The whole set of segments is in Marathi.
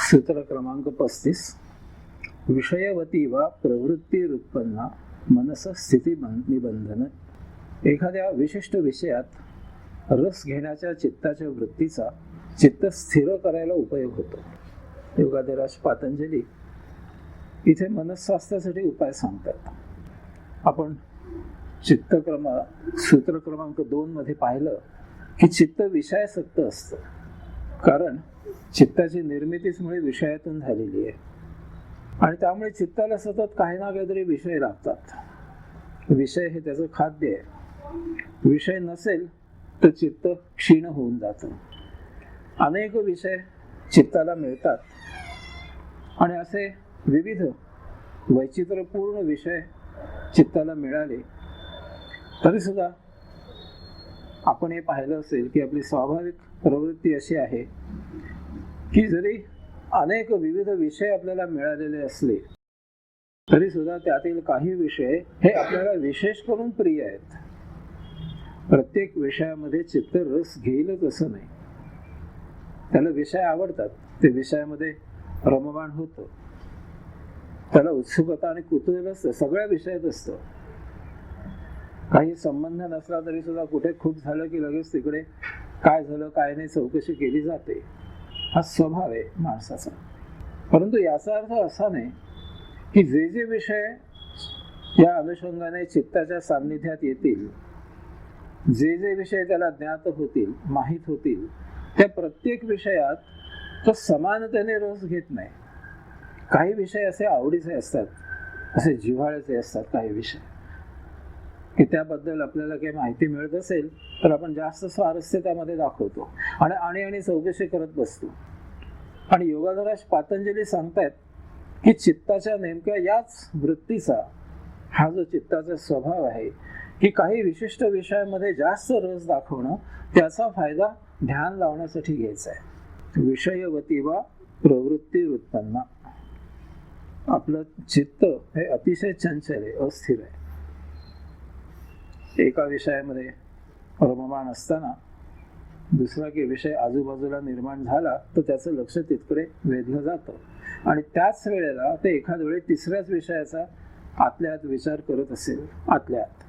सूत्र क्रमांक 35. विषयवती वा प्रवृत्तीरुत्पन्ना मनस स्थिती निबंधन. एखाद्या विशिष्ट विषयात रस घेण्याच्या चित्ताच्या वृत्तीचा चित्त स्थिर करायला उपयोग होतो. योगाधिराज पातंजली इथे मनस्वास्थ्यासाठी उपाय सांगतात. आपण सूत्र क्रमांक 2 मध्ये पाहिलं की चित्त विषयासक्त असतं, कारण चित्ताची निर्मितीच मुळे विषयातून झालेली आहे आणि त्यामुळे चित्ताला सतत काही ना काहीतरी विषय लागतात. विषय हे त्याचं खाद्य आहे. विषय नसेल तर चित्त क्षीण होऊन जातं. अनेक विषय चित्ताला मिळतात आणि असे विविध वैचित्र्यपूर्ण विषय चित्ताला मिळाले तरी सुद्धा आपण हे पाहिलं असेल की आपली स्वाभाविक प्रवृत्ती अशी आहे की जरी अनेक विविध विषय आपल्याला मिळालेले असले तरी सुद्धा त्यातील काही विषय हे आपल्याला विशेष करून प्रिय आहेत. प्रत्येक विषयामध्ये चित्त रस घेईलच असं नाही. त्याला विषय आवडतात, ते विषयामध्ये रममाण होतं, त्याला उत्सुकता आणि कुतूहल असतं, सगळ्या विषयात असतं. काही संबंध नसला तरी सुद्धा कुठे खूप झालं की लगेच तिकडे काय झालं काय नाही चौकशी केली जाते. हा स्वभाव आहे माणसाचा. परंतु याचा अर्थ असा नाही की जे जे विषय या अनुषंगाने चित्ताच्या सान्निध्यात येतील, जे जे विषय त्याला ज्ञात होतील, माहीत होतील, त्या प्रत्येक विषयात तो समानतेने रस घेत नाही. काही विषय असे आवडीचे असतात, असे जिव्हाळ्याचे असतात काही विषय की त्याबद्दल आपल्याला काही माहिती मिळत असेल तर आपण जास्त स्वारस्य त्यामध्ये दाखवतो आणि चौकशी करत बसतो. आणि योगाधिराज पातंजली सांगतायत की चित्ताच्या नेमक्या याच वृत्तीचा हा जो चित्ताचा स्वभाव आहे की काही विशिष्ट विषयामध्ये जास्त रस दाखवणं, त्याचा फायदा ध्यान लावण्यासाठी घ्यायचा आहे. विषयवती वा प्रवृत्तीरुत्पन्ना. आपलं चित्त हे अतिशय चंचल आहे, अस्थिर आहे. एका विषयामध्ये रममाण असताना दुसरा की विषय आजूबाजूला निर्माण झाला तर त्याचं लक्ष तिकडे वेधलं जातं आणि त्याच वेळेला ते एखाद वेळी तिसऱ्याच विषयाचा आतल्या आत विचार करत असेल. आतल्या आत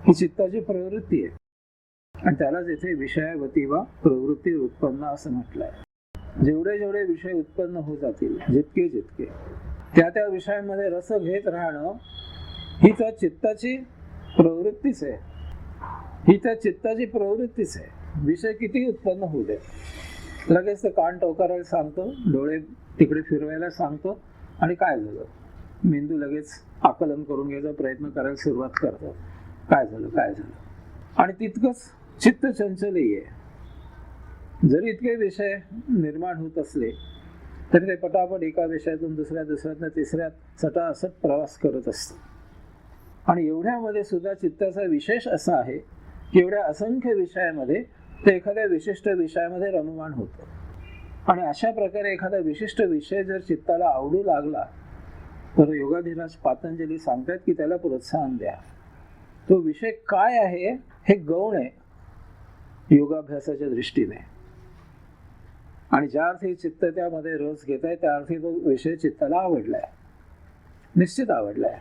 ही चित्ताची प्रवृत्ती आहे आणि त्यालाच इथे विषयवती वा प्रवृत्ती उत्पन्न असं म्हटलंय. जेवढे जेवढे विषय उत्पन्न होत जातील, जितके जितके त्या विषयामध्ये रस घेत राहणं ही त्या चित्ताची प्रवृत्तीच आहे. ही त्या चित्ताची प्रवृत्तीच आहे. विषय किती उत्पन्न होऊ दे, लगेच ते कान टोकारायला सांगतो, डोळे तिकडे फिरवायला सांगतो आणि काय झालं, मेंदू लगेच आकलन करून घ्यायचा प्रयत्न करायला सुरुवात करतो. काय झालं काय झालं. आणि तितकंच चित्त चंचलही आहे. जरी इतके विषय निर्माण होत असले तरी ते पटापट एका विषयातून दुसऱ्यातनं तिसऱ्यात सटासट प्रवास करत असतं. आणि एवढ्यामध्ये सुद्धा चित्ताचा विशेष असा आहे की एवढ्या असंख्य विषयामध्ये ते एखाद्या विशिष्ट विषयामध्ये रममाण होतं. आणि अशा प्रकारे एखादा विशिष्ट विषय जर चित्ताला आवडू लागला तर योगाधिराज पातंजली सांगतात की त्याला प्रोत्साहन द्या. तो विषय काय आहे हे गौण आहे योगाभ्यासाच्या दृष्टीने. आणि ज्या अर्थी चित्त त्यामध्ये रस घेत आहे त्या अर्थी तो विषय चित्ताला आवडलाय, निश्चित आवडलाय.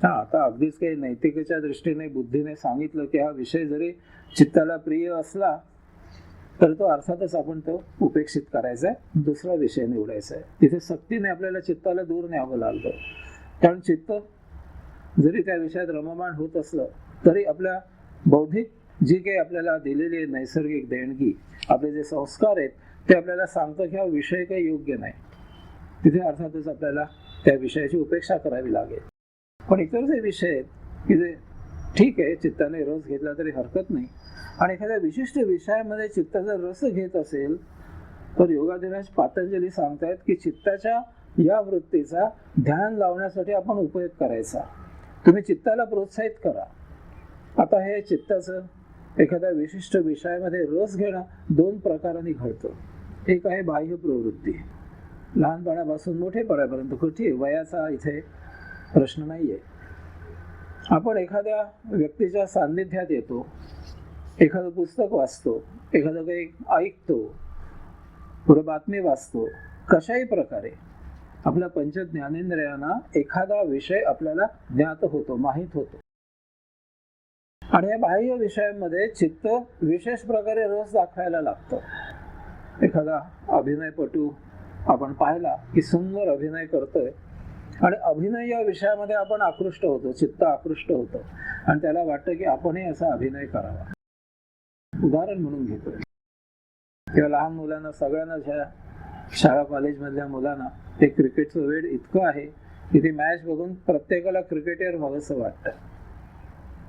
आता अगदीच काही नैतिकेच्या दृष्टीने बुद्धीने सांगितलं की हा विषय जरी चित्ताला प्रिय असला तर तो अर्थातच आपण तो उपेक्षित करायचा आहे, दुसरा विषय निवडायचा आहे. तिथे सक्तीने आपल्याला चित्ताला दूर न्यावं लागतं. कारण चित्त जरी त्या विषयात रममाण होत असलं तरी आपल्या बौद्धिक जी काही आपल्याला दिलेली नैसर्गिक देणगी, आपले जे संस्कार आहेत ते आपल्याला सांगतं की हा विषय काही योग्य नाही. तिथे अर्थातच आपल्याला त्या विषयाची उपेक्षा करावी लागेल. पण इतर जे विषय आहेत की जे ठीक आहे, चित्ताने रस घेतला तरी हरकत नाही, आणि एखाद्या विशिष्ट विषयामध्ये चित्त जर रस घेत असेल तर योगाधिराज पातंजली सांगतायत की चित्ताच्या या वृत्तीचा ध्यान लावण्यासाठी आपण उपयोग करायचा. तुम्ही चित्ताला प्रोत्साहित करा. आता हे चित्ताचं एखाद्या विशिष्ट विषयामध्ये रस घेणं 2 प्रकारांनी घडतं. एक आहे बाह्य प्रवृत्ती, लहानपणापासून मोठेपणापर्यंत, कुठे वयाचा इथे प्रश्न नाहीये. आपण एखाद्या व्यक्तीच्या सान्निध्यात येतो, एखादं पुस्तक वाचतो, एखादं काही ऐकतो पुढे बातमी वाचतो, कशाही प्रकारे आपल्या पंच ज्ञानेंद्रियांना एखादा विषय आपल्याला ज्ञात होतो, माहित होतो. आणि या बाह्य विषयांमध्ये चित्त विशेष प्रकारे रस दाखवायला लागतं. एखादा अभिनयपटू आपण पाहिला की सुंदर अभिनय करतोय आणि अभिनय या विषयामध्ये आपण आकृष्ट होतो, चित्त आकृष्ट होतं आणि त्याला वाटतं की आपणही असा अभिनय करावा. उदाहरण म्हणून घेतोय, किंवा लहान मुलांना, सगळ्यांना, शाळा कॉलेजमधल्या मुलांना ते क्रिकेटचं वेळ इतकं आहे की ती मॅच बघून प्रत्येकाला क्रिकेटर व्हावंसं वाटतं.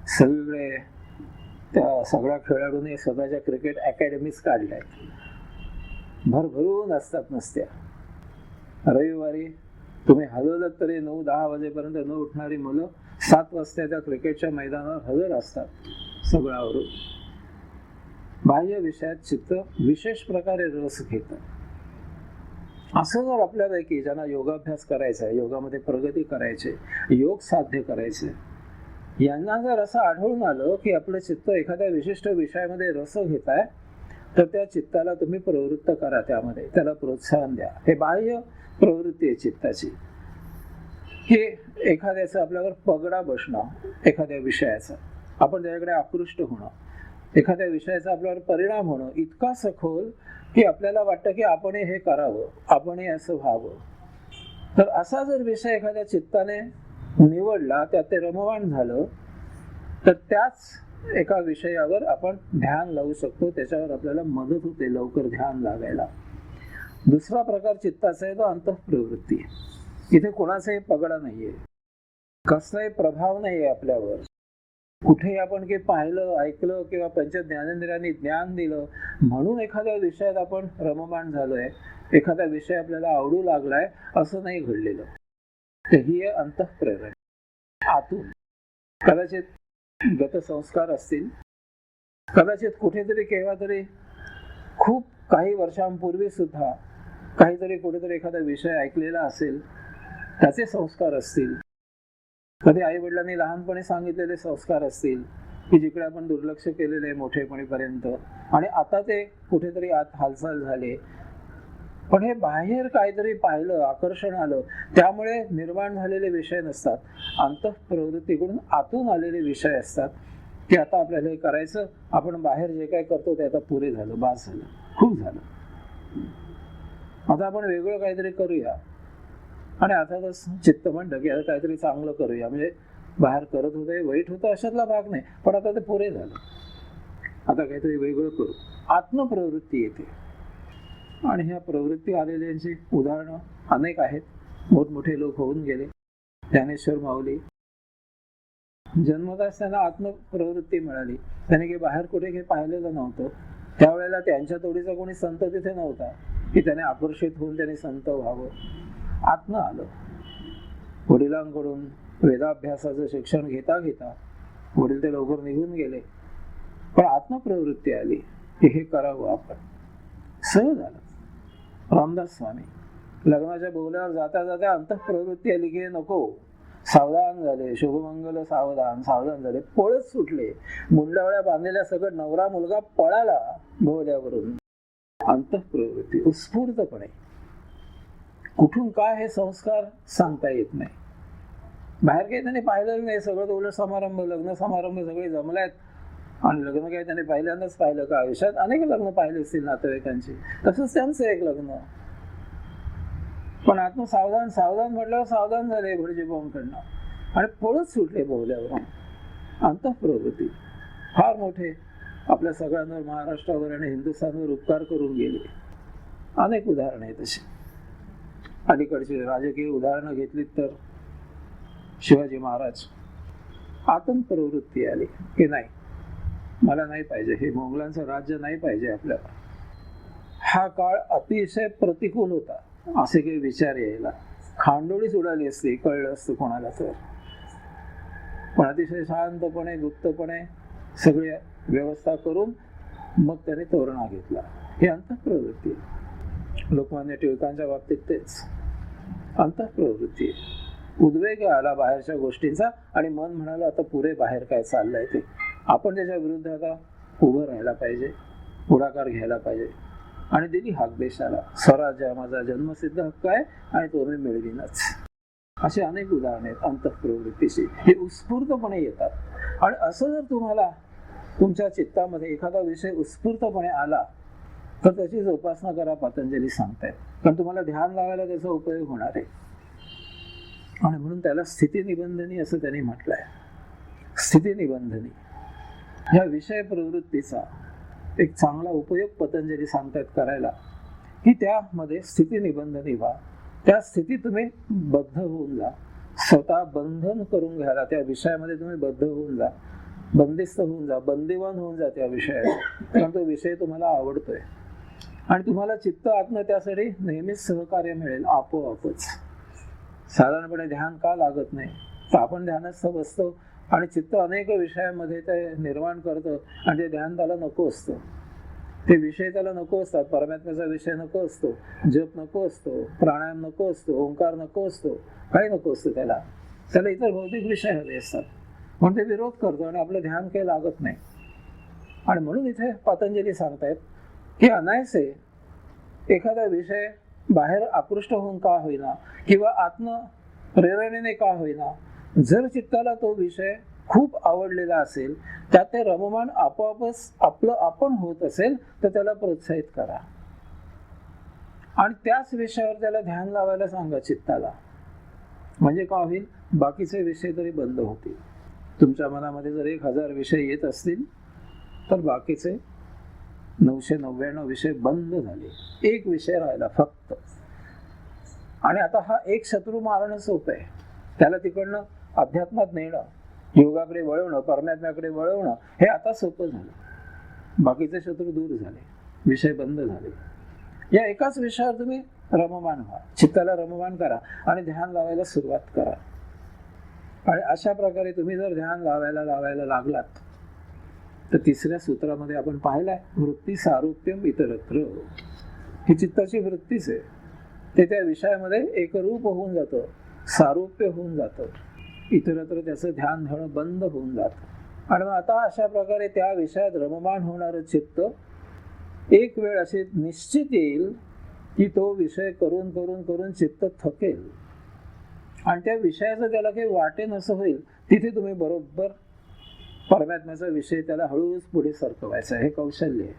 सगळे त्या सगळ्या खेळाडूंनी स्वतःच्या क्रिकेट अकॅडमीज काढल्या आहेत, भरभरून असतात नुसत्या. रविवारी तुम्ही हलवलं तरी 9-10 वाजेपर्यंत न उठणारी मुलं 7 वाजता त्या क्रिकेटच्या मैदानावर हजर असतात सगळं आवरून. बाह्य विषयात चित्त विशेष प्रकारे रस घेतं. असं जर आपल्यापैकी ज्यांना योगाभ्यास करायचा आहे, योगामध्ये प्रगती करायची, योग साध्य करायचे, यांना जर असं आढळून आलं की आपलं चित्त एखाद्या विशिष्ट विषयामध्ये रस घेत आहे, तर त्या चित्ताला तुम्ही प्रवृत्त करा, त्यामध्ये त्याला प्रोत्साहन द्या. हे बाह्य प्रवृत्ती आहे चित्ताची, की एखाद्याचं आपल्यावर पगडा बसणं, एखाद्या विषयाचा आपण त्याच्याकडे आकृष्ट होणं, एखाद्या विषयाचा आपल्यावर परिणाम होणं इतका सखोल की आपल्याला वाटतं की आपणही हे करावं, आपणही असं व्हावं. तर असा जर विषय एखाद्या चित्ताने निवडला, त्यात ते रममाण झालं, तर त्याच एका विषयावर आपण ध्यान लावू शकतो, त्याच्यावर आपल्याला मदत होते लवकर ध्यान लागायला. दुसरा प्रकार चित्ताचा आहे तो अंतःप्रवृत्ती. इथे कोणाचाही पगडा नाहीये, कसलाही प्रभाव नाहीये आपल्यावर. कुठेही आपण काही पाहिलं, ऐकलं किंवा पंच ज्ञानेंद्रियांनी ज्ञान दिलं म्हणून एखाद्या विषयात आपण रममाण झालोय, एखादा विषय आपल्याला आवडू लागलाय, असं नाही घडलेलं. ही आहे अंतःप्रेरणा. आतून कदाचित गतसंस्कार असतील, कदाचित कुठेतरी केव्हा तरी खूप काही वर्षांपूर्वी सुद्धा काहीतरी कुठेतरी एखादा विषय ऐकलेला असेल, त्याचे संस्कार असतील. कधी आई वडिलांनी लहानपणी सांगितलेले संस्कार असतील की जिकडे आपण दुर्लक्ष केलेले आहे मोठेपणीपर्यंत, आणि आता ते कुठेतरी आत हालचाल झाले. पण हे बाहेर काहीतरी पाहिलं, आकर्षण आलं, त्यामुळे निर्माण झालेले विषय नसतात, अंतःप्रवृत्तीकडून आतून आलेले विषय असतात की आता आपल्याला हे करायचं, आपण बाहेर जे काय करतो ते आता पुरे झालं, बास झालं, खूप झालं, आता आपण वेगळं काहीतरी करूया. आणि अर्थातच चित्त म्हणतं की आता काहीतरी चांगलं करूया, म्हणजे बाहेर करत होतं वाईट होतं अशातला भाग नाही, पण आता ते पुरे झालं, आता काहीतरी वेगळं करू. आत्मप्रवृत्ती येते. आणि ह्या प्रवृत्ती आलेल्यांची उदाहरणं अनेक आहेत. मोठमोठे लोक होऊन गेले. ज्ञानेश्वर माऊली जन्मताच त्यांना आत्मप्रवृत्ती मिळाली. त्याने काही बाहेर कुठे काही पाहिलेलं नव्हतं. त्यावेळेला त्यांच्या तोडीचा कोणी संत तिथे नव्हता की त्याने आकर्षित होऊन त्याने संत व्हावं. आत्म आलं. वडिलांकडून वेदाभ्यासाचं शिक्षण घेता घेता वडील ते लवकर निघून गेले, पण आत्मप्रवृत्ती आली की हे करावं आपण. सहज झालं. रामदास स्वामी लग्नाच्या बोहल्यावर जाता जाता अंतःप्रवृत्ती आली की नको, सावधान झाले, शुभमंगल सावधान, सावधान झाले, पळत सुटले. मुंडावळ्या बांधलेल्या सगळं नवरा मुलगा पळाला बोहल्यावरून. अंतःप्रवृत्ती उत्स्फूर्तपणे. कुठून काय हे संस्कार सांगता येत नाही. बाहेर काही त्याने पाहिलं नाही, सगळं उलट समारंभ, लग्न समारंभ सगळे जमलायत. आणि लग्न काही त्याने पहिल्यांदाच पाहिलं का आयुष्यात? अनेक लग्न पाहिले असतील नातेवाईकांची, तसंच त्यांचं एक लग्न. पण आत्म सावधान सावधान म्हटल्यावर सावधान झाले भटजी बॉम्बकडनं आणि पळत सुटले बोहल्यावरून. अंतःप्रवृत्ती फार मोठे आपल्या सगळ्यांवर, महाराष्ट्रावर आणि हिंदुस्थानवर उपकार करून गेले. अनेक उदाहरणं आहेत तशी. अलीकडची राजकीय उदाहरणं घेतलीत तर शिवाजी महाराज, आत्मप्रवृत्ती आली की नाही, मला नाही पाहिजे, हे मोगलांचं राज्य नाही पाहिजे आपल्याला. हा काळ अतिशय प्रतिकूल होता, असे काही विचार यायला. खांडोळीच उडाली असती कळलं असतं कोणाला तर. पण अतिशय शांतपणे, गुप्तपणे सगळी व्यवस्था करून मग त्याने तोरणा घेतला. ही अंतःप्रवृत्ती. लोकमान्य टिळकांच्या बाबतीत तेच अंतःप्रवृत्ती. उद्वेग आला बाहेरच्या गोष्टींचा आणि मन म्हणाला आता पुरे बाहेर काय चाललंय ते. आपण त्याच्या विरुद्ध आता उभं राहायला पाहिजे, पुढाकार घ्यायला पाहिजे. आणि दिली हाक देशाला. स्वराज्य हा माझा जन्मसिद्ध हक्क आहे आणि तो मी मिळवीनच. असे अनेक उदाहरणे आहेत अंतःप्रवृत्तीशी, हे उत्स्फूर्तपणे येतात. आणि असं जर तुम्हाला तुमच्या चित्तामध्ये एखादा विषय उत्स्फूर्तपणे आला तर त्याची जोपासना करा, पतंजली सांगतायत. कारण तुम्हाला ध्यान लावायला त्याचा उपयोग होणार आहे. आणि म्हणून त्याला स्थिती निबंधनी असं त्यांनी म्हटलंय. स्थिती निबंधनी ह्या विषय प्रवृत्तीचा एक चांगला उपयोग पतंजली सांगतायत करायला, की त्यामध्ये स्थिती निबंधनी व्हा. त्या स्थितीत तुम्ही बद्ध होऊन जा, स्वतः बंधन करून घ्यायला. त्या विषयामध्ये तुम्ही बद्ध होऊन जा, बंदिस्त होऊन जा, बंदिवान होऊन जा त्या विषयात. कारण तो विषय तुम्हाला आवडतोय आणि तुम्हाला चित्त आत्म त्यासाठी नेहमीच सहकार्य मिळेल आपोआपच. साधारणपणे ध्यान का लागत नाही तर आपण ध्यानस्थ बसतो आणि चित्त अनेक विषयांमध्ये ते निर्माण करतं आणि ते ध्यान त्याला नको असतं. ते विषय त्याला नको असतात. परमात्म्याचा विषय नको असतो, जप नको असतो, प्राणायाम नको असतो, ओंकार नको असतो, काही नको असतं त्याला. त्याला इतर भौतिक विषय हवे असतात. म्हणून ते विरोध करतो आणि आपलं ध्यान काही लागत नाही. आणि म्हणून इथे पतंजली सांगतायत की अनायसे एखादा विषय बाहेर आकृष्ट होऊन का होईना किंवा आत्म प्रेरणेने का होईना, जर चित्ताला तो विषय खूप आवडलेला असेल, त्यात ते रममाण आपोआपच आपलं आपण होत असेल तर त्याला प्रोत्साहित करा आणि त्याच विषयावर त्याला ध्यान लावायला सांगा चित्ताला. म्हणजे का होईल, बाकीचे विषय तरी बंद होतील. तुमच्या मनामध्ये जर 1000 विषय येत असतील तर बाकीचे 999 विषय बंद झाले. एक विषय राहिला फक्त. आणि आता हा एक शत्रू मारणं सोपं आहे. त्याला तिकडनं अध्यात्मात नेणं, योगाकडे वळवणं, परमात्म्याकडे वळवणं हे आता सोपं झालं. बाकीचे शत्रू दूर झाले, विषय बंद झाले. या एकाच विषयावर तुम्ही रममाण व्हा, चित्ताला रममाण करा आणि ध्यान लावायला सुरुवात करा. आणि अशा प्रकारे तुम्ही जर ध्यान लावायला लागलात तर तिसऱ्या सूत्रामध्ये आपण पाहिलंय, वृत्ती सारूप्यम इतरत्र. ही चित्ताची वृत्तीच आहे. ते त्या विषयामध्ये एकरूप होऊन जातं, सारूप्य होऊन जातं, इतरत्र त्याचं ध्यान धरणं बंद होऊन जातं. आणि मग आता अशा प्रकारे त्या विषयात रममाण होणारं चित्त एक वेळ अशी निश्चित येईल की तो विषय करून करून करून चित्त थकेल आणि त्या विषयाचं त्याला काही वाटेन असं होईल. तिथे तुम्ही बरोबर परमात्म्याचा विषय त्याला हळूच पुढे सरकवायचा. हे कौशल्य आहे.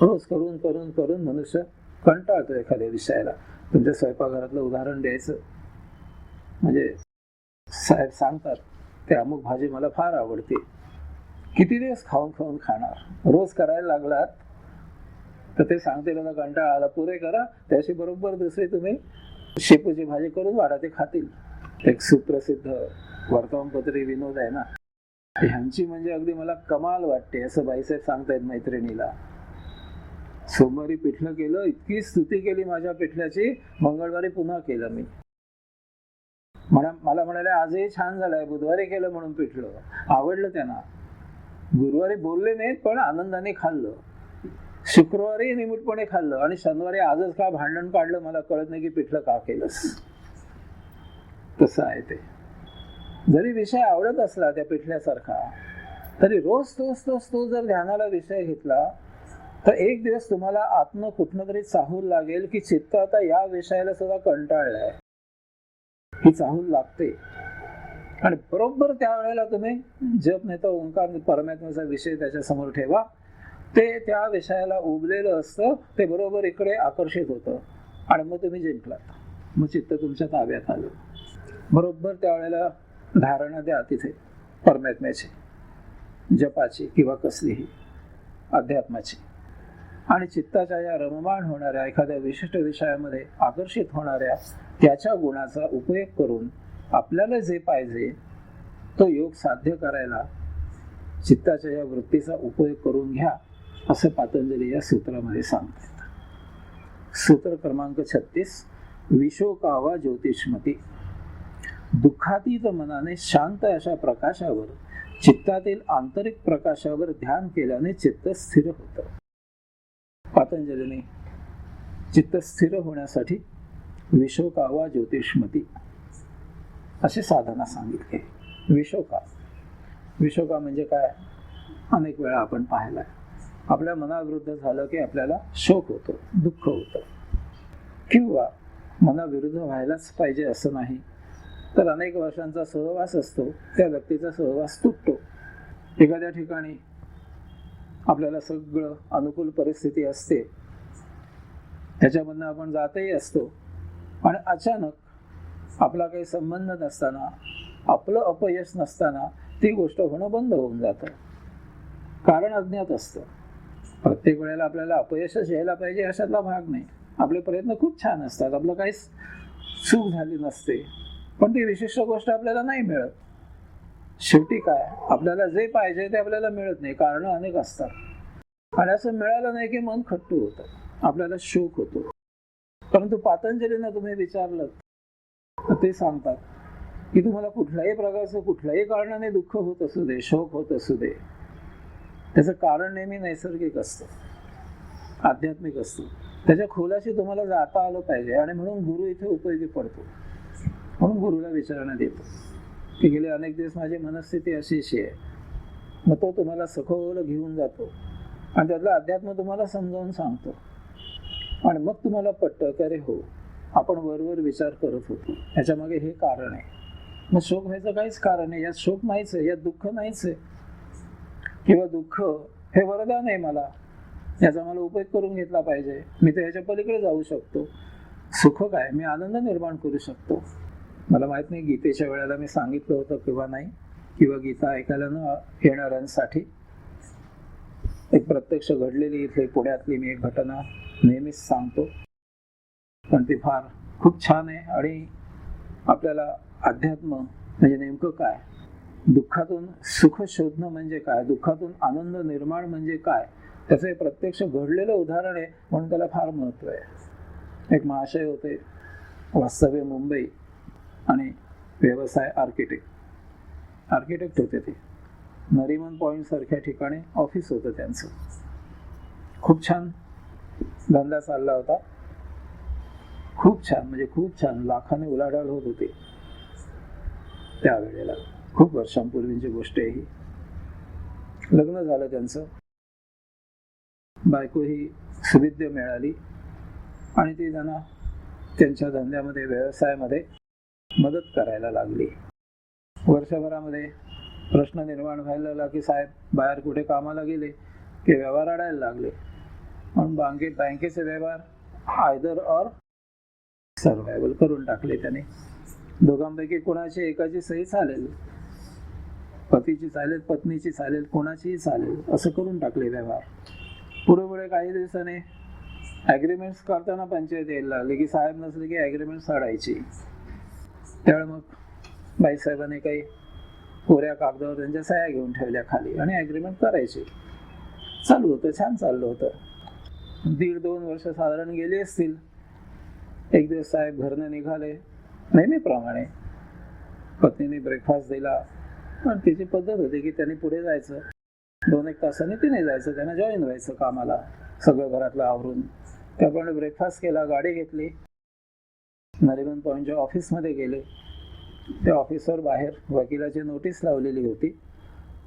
रोज करून करून करून मनुष्य कंटाळतो एखाद्या विषयाला. तुमच्या स्वयंपाकघरातलं उदाहरण द्यायचं म्हणजे साहेब सांगतात ते अमुक भाजी मला फार आवडते, किती दिवस खाऊन खाऊन खाणार. रोज करायला लागलात तर ते सांगते मला कंटाळा आला, पुरे करा. त्याशी बरोबर दुसरी तुम्ही शेपूची भाजी करून वाढा, ते खातील. एक सुप्रसिद्ध वर्तमानपत्री विनोद आहे ना, ह्यांची म्हणजे अगदी मला कमाल वाटते. असं बाईसाहेब सांगतायत मैत्रिणीला, सोमवारी पिठलं केलं, इतकी स्तुती केली माझ्या पिठल्याची, मंगळवारी पुन्हा केलं मी. मला म्हणाले आजही छान झालंय, बुधवारी केलं म्हणून पिठलं. आवडलं त्यांना. गुरुवारी बोलले नाहीत पण आनंदाने खाल्लं. शुक्रवारी निमूटपणे खाल्लं आणि शनिवारी आजच का भांडण काढलं मला कळत नाही की पिठलं का केलंस. तसं आहे ते. जरी विषय आवडत असला त्या पिठल्यासारखा तरी रोज तो जर ध्यानाला विषय घेतला तर एक दिवस तुम्हाला आत्म कुठनं तरी चाहूल लागेल की चित्त आता या विषयाला सुद्धा कंटाळलंय. ही चाहूल लागते आणि बरोबर त्यावेळेला तुम्ही जप नाही तर ओंकार परमात्म्याचा विषय त्याच्या समोर ठेवा. ते त्या विषयाला उबलेलं असतं, ते बरोबर इकडे आकर्षित होतं आणि मग तुम्ही जिंकलात. मग चित्त तुमच्या ताब्यात आलं. बरोबर त्यावेळेला धारणा द्या तिथे परमात्म्याची, जपाची किंवा कसलीही अध्यात्माची. आणि चित्ताच्या या रममाण होणाऱ्या एखाद्या विशिष्ट विषयामध्ये आकर्षित होणाऱ्या त्याच्या गुणाचा उपयोग करून आपल्याला जे पाहिजे तो योग साध्य करायला चित्ताच्या या वृत्तीचा उपयोग करून घ्या, असं पतंजली या सूत्रामध्ये सांगतात. सूत्र क्रमांक 36, विशोकावा ज्योतिष्मती. दुःखातीत मनाने शांत अशा प्रकाशावर, चित्तातील आंतरिक प्रकाशावर ध्यान केल्याने चित्त स्थिर होतं. पतंजलीने चित्त स्थिर होण्यासाठी विशोकावा ज्योतिष्मती अशी साधना सांगितली. विशोका म्हणजे काय, अनेक वेळा आपण पाहिलाय. आपल्या मनाविरुद्ध झालं की आपल्याला शोक होतो, दुःख होतं. किंवा मनाविरुद्ध व्हायलाच पाहिजे असं नाही, तर अनेक वर्षांचा सहवास असतो, त्या व्यक्तीचा सहवास तुटतो. एखाद्या ठिकाणी आपल्याला सगळं अनुकूल परिस्थिती असते, त्याच्यामधनं आपण जातही असतो, आणि अचानक आपला काही संबंध नसताना, आपलं अपयश नसताना ती गोष्ट होणं बंद होऊन जातं. कारण अज्ञात असतं. प्रत्येक वेळेला आपल्याला अपयशच यायला पाहिजे अशातला भाग नाही. आपले प्रयत्न खूप छान असतात, आपलं काहीच चूक झाली नसते, पण ती विशिष्ट गोष्ट आपल्याला नाही मिळत. शेवटी काय, आपल्याला जे पाहिजे ते आपल्याला मिळत नाही, कारण अनेक असतात. आणि असं मिळालं नाही की मन खट्टू होतं, आपल्याला शोक होतो. परंतु पातंजलीनं तुम्ही विचारलं तर ते सांगतात की तुम्हाला कुठल्याही प्रकारचं कुठल्याही कारणाने दुःख होत असू दे, शोक होत असू दे, त्याचं कारण नेहमी नैसर्गिक असतं, आध्यात्मिक असतं. त्याच्या खोलाशी तुम्हाला जाता आलं पाहिजे, आणि म्हणून गुरु इथे उपयोगी पडतो. म्हणून गुरुला विचारण्यात येतो की गेले अनेक दिवस माझी मनस्थिती अशी आहे. मग तो तुम्हाला सखोल घेऊन जातो आणि त्यातलं अध्यात्म तुम्हाला समजावून सांगतो, आणि मग तुम्हाला पटतं की अरे हो, आपण वरवर विचार करत होतो, ह्याच्यामागे हे कारण आहे. मग शोक व्हायचं काहीच कारण नाही, यात शोक नाहीच आहे, यात दुःख नाहीच आहे. किंवा दुःख हे वरदान आहे मला, याचा मला उपयोग करून घेतला पाहिजे, मी तर ह्याच्या पलीकडे जाऊ शकतो. सुख काय, मी आनंद निर्माण करू शकतो. मला माहित नाही गीतेच्या वेळेला मी सांगितलं होतं किंवा नाही, किंवा गीता ऐकायला न येणाऱ्यांसाठी एक प्रत्यक्ष घडलेली इथे पुण्यातली मी एक घटना नेहमीच सांगतो, पण ती फार खूप छान आहे. आणि आपल्याला अध्यात्म म्हणजे नेमकं काय, दुःखातून सुख शोधणं म्हणजे काय, दुःखातून आनंद निर्माण म्हणजे काय, त्याचं हे प्रत्यक्ष घडलेलं उदाहरण आहे, म्हणून त्याला फार महत्व आहे. एक महाशय होते, वास्तव्य मुंबई, आणि व्यवसाय आर्किटेक्ट होते. ते नरिमन पॉइंट सारख्या ठिकाणी ऑफिस होतं त्यांचं. खूप छान धंदा चालला होता, खूप छान म्हणजे खूप छान, लाखाने उलाढाल होत होती त्यावेळेला. खूप वर्षांपूर्वीची गोष्ट आहे ही. लग्न झालं त्यांचं, बायको ही सुविद्य मिळाली, आणि ती त्यांना त्यांच्या धंद्यामध्ये, व्यवसायामध्ये मदत करायला लागली. वर्षभरामध्ये प्रश्न निर्माण व्हायला लागला की साहेब बाहेर कुठे कामाला गेले की व्यवहार अडायला लागले, म्हणून बँकेचे व्यवहार आयदर ऑर सर्व्हायवल करून टाकले त्याने. दोघांपैकी कोणाची एकाची सही चालेल, पतीची चालेल, पत्नीची चालेल, कोणाचीही चालेल, असं करून टाकले व्यवहार. पुढे काही दिवसाने ॲग्रीमेंट्स करताना पंचायत यायला लागली की साहेब नसले की ॲग्रीमेंट साडायची. त्यावेळी मग बाईसाहेबांनी काही कोऱ्या कागदावर त्यांच्या सह्या घेऊन ठेवल्या खाली, आणि ॲग्रीमेंट करायची. चालू होतं, छान चाललं होतं. 1.5-2 वर्ष साधारण गेली असतील. एक दिवस साहेब घरने निघाले नेहमीप्रमाणे. पत्नीने ब्रेकफास्ट दिला, पण तिची पद्धत होती की त्यांनी पुढे जायचं, 2-1 तासांनी तिने जायचं, त्यांना जॉईन व्हायचं कामाला, सगळं घरातलं आवरून. त्याप्रमाणे ब्रेकफास्ट केला, गाडी घेतली, नरिमन पॉइंटच्या ऑफिसमध्ये गेले. त्या ऑफिसवर बाहेर वकिलाची नोटीस लावलेली होती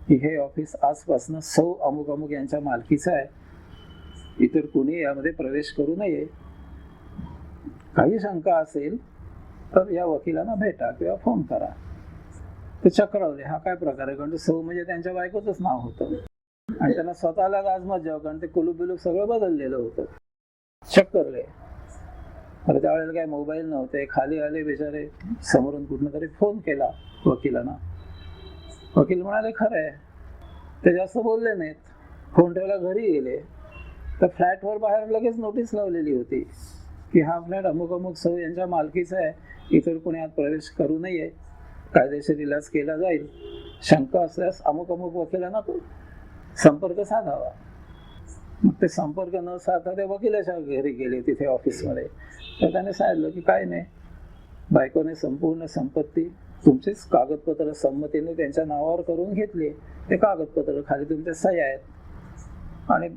की हे ऑफिस आजपासून सौ अमुक अमुक यांच्या मालकीचं आहे, इतर कुणी यामध्ये प्रवेश करू नये. काही शंका असेल तर या वकिलांना भेटा किंवा फोन करा. ते चक्रावले, हा काय प्रकार आहे, कारण सौ म्हणजे त्यांच्या बायकोचंच नाव होतं, आणि त्यांना स्वतःला आज मज्जा, कारण ते कुलूप बिलूप सगळं बदललेलं होतं. चक्करले. अरे त्यावेळेला काय मोबाईल नव्हते, खाली आले बिचारे, समोरून कुठनं तरी फोन केला वकिलांना. वकील म्हणाले खरं आहे, ते जास्त बोलले नाहीत, फोन ठेवला, घरी गेले. तर फ्लॅटवर बाहेर लगेच नोटीस लावलेली होती की हा फ्लॅट अमुक अमुक सौ यांच्या मालकीचा आहे, इतर कोणी आत प्रवेश करू नये, कायदेशीर इलाज केला जाईल, शंका असल्यास अमुक अमुक वकिलांना संपर्क साधावा. मग ते संपर्क न साधता ते वकिलाच्या घरी गेले तिथे ऑफिसमध्ये. तर त्याने सांगितलं की काय नाही, बायकोने संपूर्ण संपत्ती तुमचीच कागदपत्र संमतीने त्यांच्या नावावर करून घेतली, ते कागदपत्र खाली तुमच्या सह्या आहेत, आणि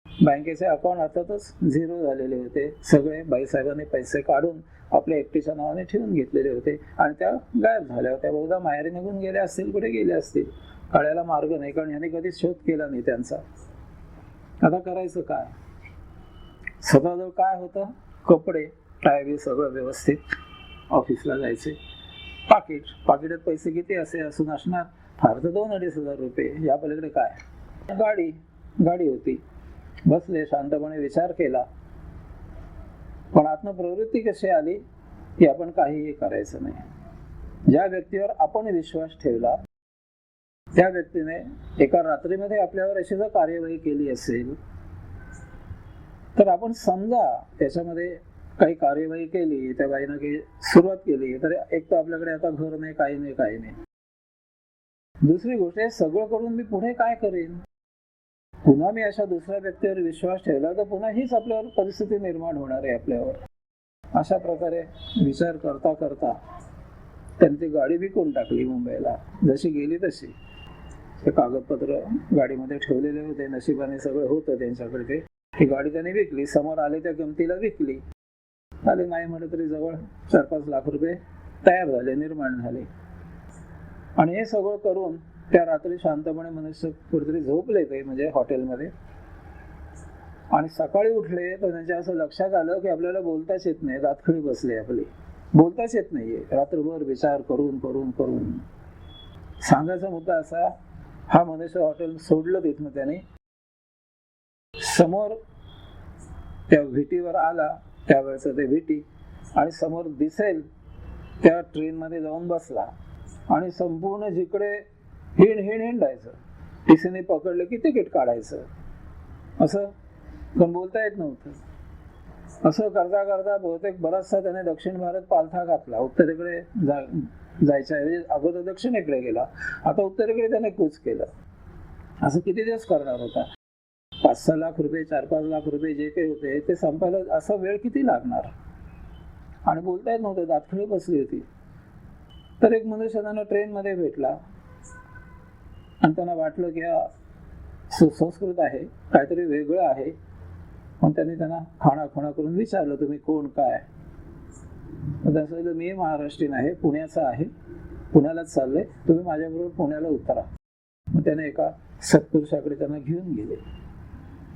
बँकेचे अकाउंट अर्थातच झिरो झालेले होते, सगळे बाईसाहेबांनी पैसे काढून आपल्या एकटीच्या नावाने ठेवून घेतलेले होते, आणि त्या गायब झाल्या होत्या. बहुधा माहेरी निघून गेल्या असतील, कुठे गेल्या असतील, कळायला मार्ग नाही, कारण ह्यांनी कधीच शोध केला नाही त्यांचा. आता करायचं काय? स्वतःजवळ काय होतं? कपडे, टाय सगळं व्यवस्थित, ऑफिसला जायचे, पाकिटात पैसे किती असे असून असणार? फार तर 2-2.5 हजार रुपये. या पलीकडे काय? गाडी होती. बसले, शांतपणे विचार केला. पण आत्मप्रवृत्ती कशी आली की आपण काहीही करायचं नाही. ज्या व्यक्तीवर आपण विश्वास ठेवला त्या व्यक्तीने एका रात्रीमध्ये आपल्यावर अशी जर कार्यवाही केली असेल तर आपण समजा त्याच्यामध्ये काही कार्यवाही केली, त्या बाईनं काही सुरुवात केली, तर एक तर आपल्याकडे आता घर नाही, काही नाही. दुसरी गोष्ट आहे, सगळं करून मी पुढे काय करेन? पुन्हा मी अशा दुसऱ्या व्यक्तीवर विश्वास ठेवला तर पुन्हा हीच आपल्यावर परिस्थिती निर्माण होणार आहे आपल्यावर. अशा प्रकारे विचार करता करता त्यांनी ती गाडी विकून टाकली मुंबईला. जशी गेली तशी. ते कागदपत्र गाडीमध्ये ठेवलेले होते, नशिबाने सगळं होतं त्यांच्याकडे. ते ही गाडी त्यांनी विकली, समोर आले त्या किमतीला विकली. आले नाही म्हटलं तरी जवळ 4-5 लाख रुपये तयार झाले, निर्माण झाले. आणि हे सगळं करून त्या रात्री शांतपणे मनुष्य कुठेतरी झोपले, ते म्हणजे हॉटेलमध्ये. आणि सकाळी उठले तर त्यांच्या असं लक्षात आलं की आपल्याला बोलताच येत नाही, दातखिळी बसली आपली, बोलताच येत नाहीये. रात्रभर विचार करून सांगायचा मुद्दा असा, हा मनुष्य हॉटेल सोडलं तिथनं त्याने, समोर त्या व्हीटीवर आला, त्यावेळेचं ते व्हीटी, आणि समोर दिसेल त्या ट्रेनमध्ये जाऊन बसला आणि संपूर्ण जिकडे हिंडायचं. टीसीने पकडलं की तिकीट काढायचं. असं पण बोलता येत नव्हतं. असं करता बहुतेक बराचसा त्याने दक्षिण भारत पालथा घातला. उत्तरेकडे जायच्या ऐवजी अगोदर दक्षिणेकडे गेला, आता उत्तरेकडे त्याने कूच केलं. असं किती दिवस करणार होता? 5-6 लाख रुपये, 4-5 लाख रुपये जे काही होते ते संपायला असा वेळ किती लागणार? आणि बोलता येत नव्हतं, दातखिळी बसली होती. तर एक मनुष्य त्यांना ट्रेनमध्ये भेटला आणि त्यांना वाटलं की हा सुसंस्कृत आहे, काहीतरी वेगळं आहे. पण त्यांनी त्यांना खाणाखुणा करून विचारलं, तुम्ही कोण, काय? त्यानं सांगितलं, मी महाराष्ट्रीयन आहे, पुण्याचा आहे, पुण्यालाच चाललंय, तुम्ही माझ्याबरोबर पुण्याला उतरा. मग त्याने एका सत्पुरुषाकडे त्यांना घेऊन गेले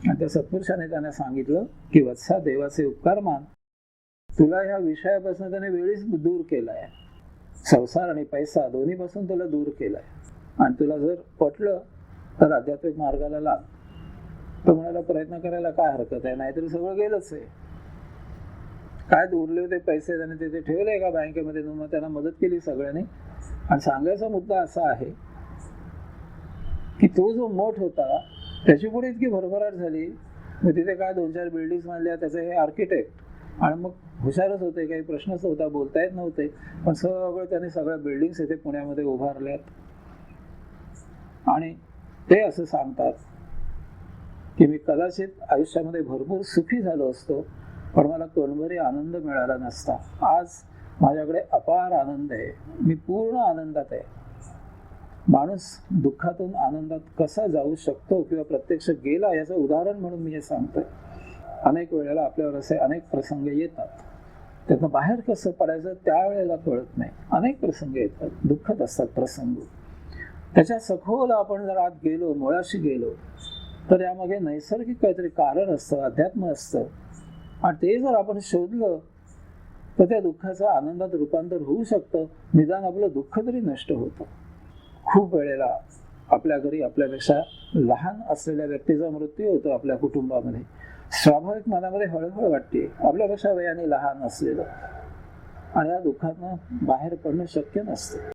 आणि त्या सत्पुरुषाने त्यांना सांगितलं की वत्सा, देवाचे उपकार मान, तुला ह्या विषयापासून त्याने वेळीच दूर केलाय. संसार आणि पैसा दोन्हीपासून तुला दूर केलाय आणि तुला जर पटलं तर आध्यात्मिक मार्गाला लाग. तो म्हणाला, प्रयत्न करायला काय हरकत आहे, नाहीतरी सगळं गेलंच आहे. काय उरले होते पैसे त्याने तिथे ठेवले एका बँकेमध्ये, मग त्यांना मदत केली सगळ्यांनी. आणि सांगायचा मुद्दा असा आहे की तो जो मठ होता त्याची पुढे इतकी भरभराट झाली, मग तिथे काय 2-4 बिल्डिंग बांधल्या. त्याचे हे आर्किटेक्ट आणि मग हुशारच होते, काही प्रश्नच होता, बोलता येत नव्हते, पण सगळं त्याने सगळ्या बिल्डिंग्स इथे पुण्यामध्ये उभारल्यात. आणि ते असं सांगतात की मी कदाचित आयुष्यामध्ये भरपूर सुखी झालो असतो, पण मला कणभरी आनंद मिळाला नसता. आज माझ्याकडे अपार आनंद आहे, मी पूर्ण आनंदात आहे. माणूस दुःखातून आनंदात कसा जाऊ शकतो किंवा प्रत्यक्ष गेला याचं उदाहरण म्हणून मी हे सांगतोय. अनेक वेळेला आपल्यावर असे अनेक प्रसंग येतात, त्यातनं बाहेर कसं पडायचं त्यावेळेला कळत नाही. अनेक प्रसंग येतात, दुःखद असतात प्रसंग. त्याच्या सखोल आपण जर आत गेलो, मुळाशी गेलो, तर यामागे नैसर्गिक काहीतरी कारण असतं, अध्यात्म असतं. आणि ते जर आपण शोधलं तर त्या दुःखाचं आनंदात रूपांतर होऊ शकतं. निदान आपलं दुःख तरी नष्ट होतं. खूप वेळेला आपल्या घरी आपल्यापेक्षा लहान असलेल्या व्यक्तीचा मृत्यू होतो आपल्या कुटुंबामध्ये. स्वाभाविक मनामध्ये हळहळ वाटते, आपल्यापेक्षा वयाने लहान असलेलं, आणि या दुःखातनं बाहेर पडणं शक्य नसतं.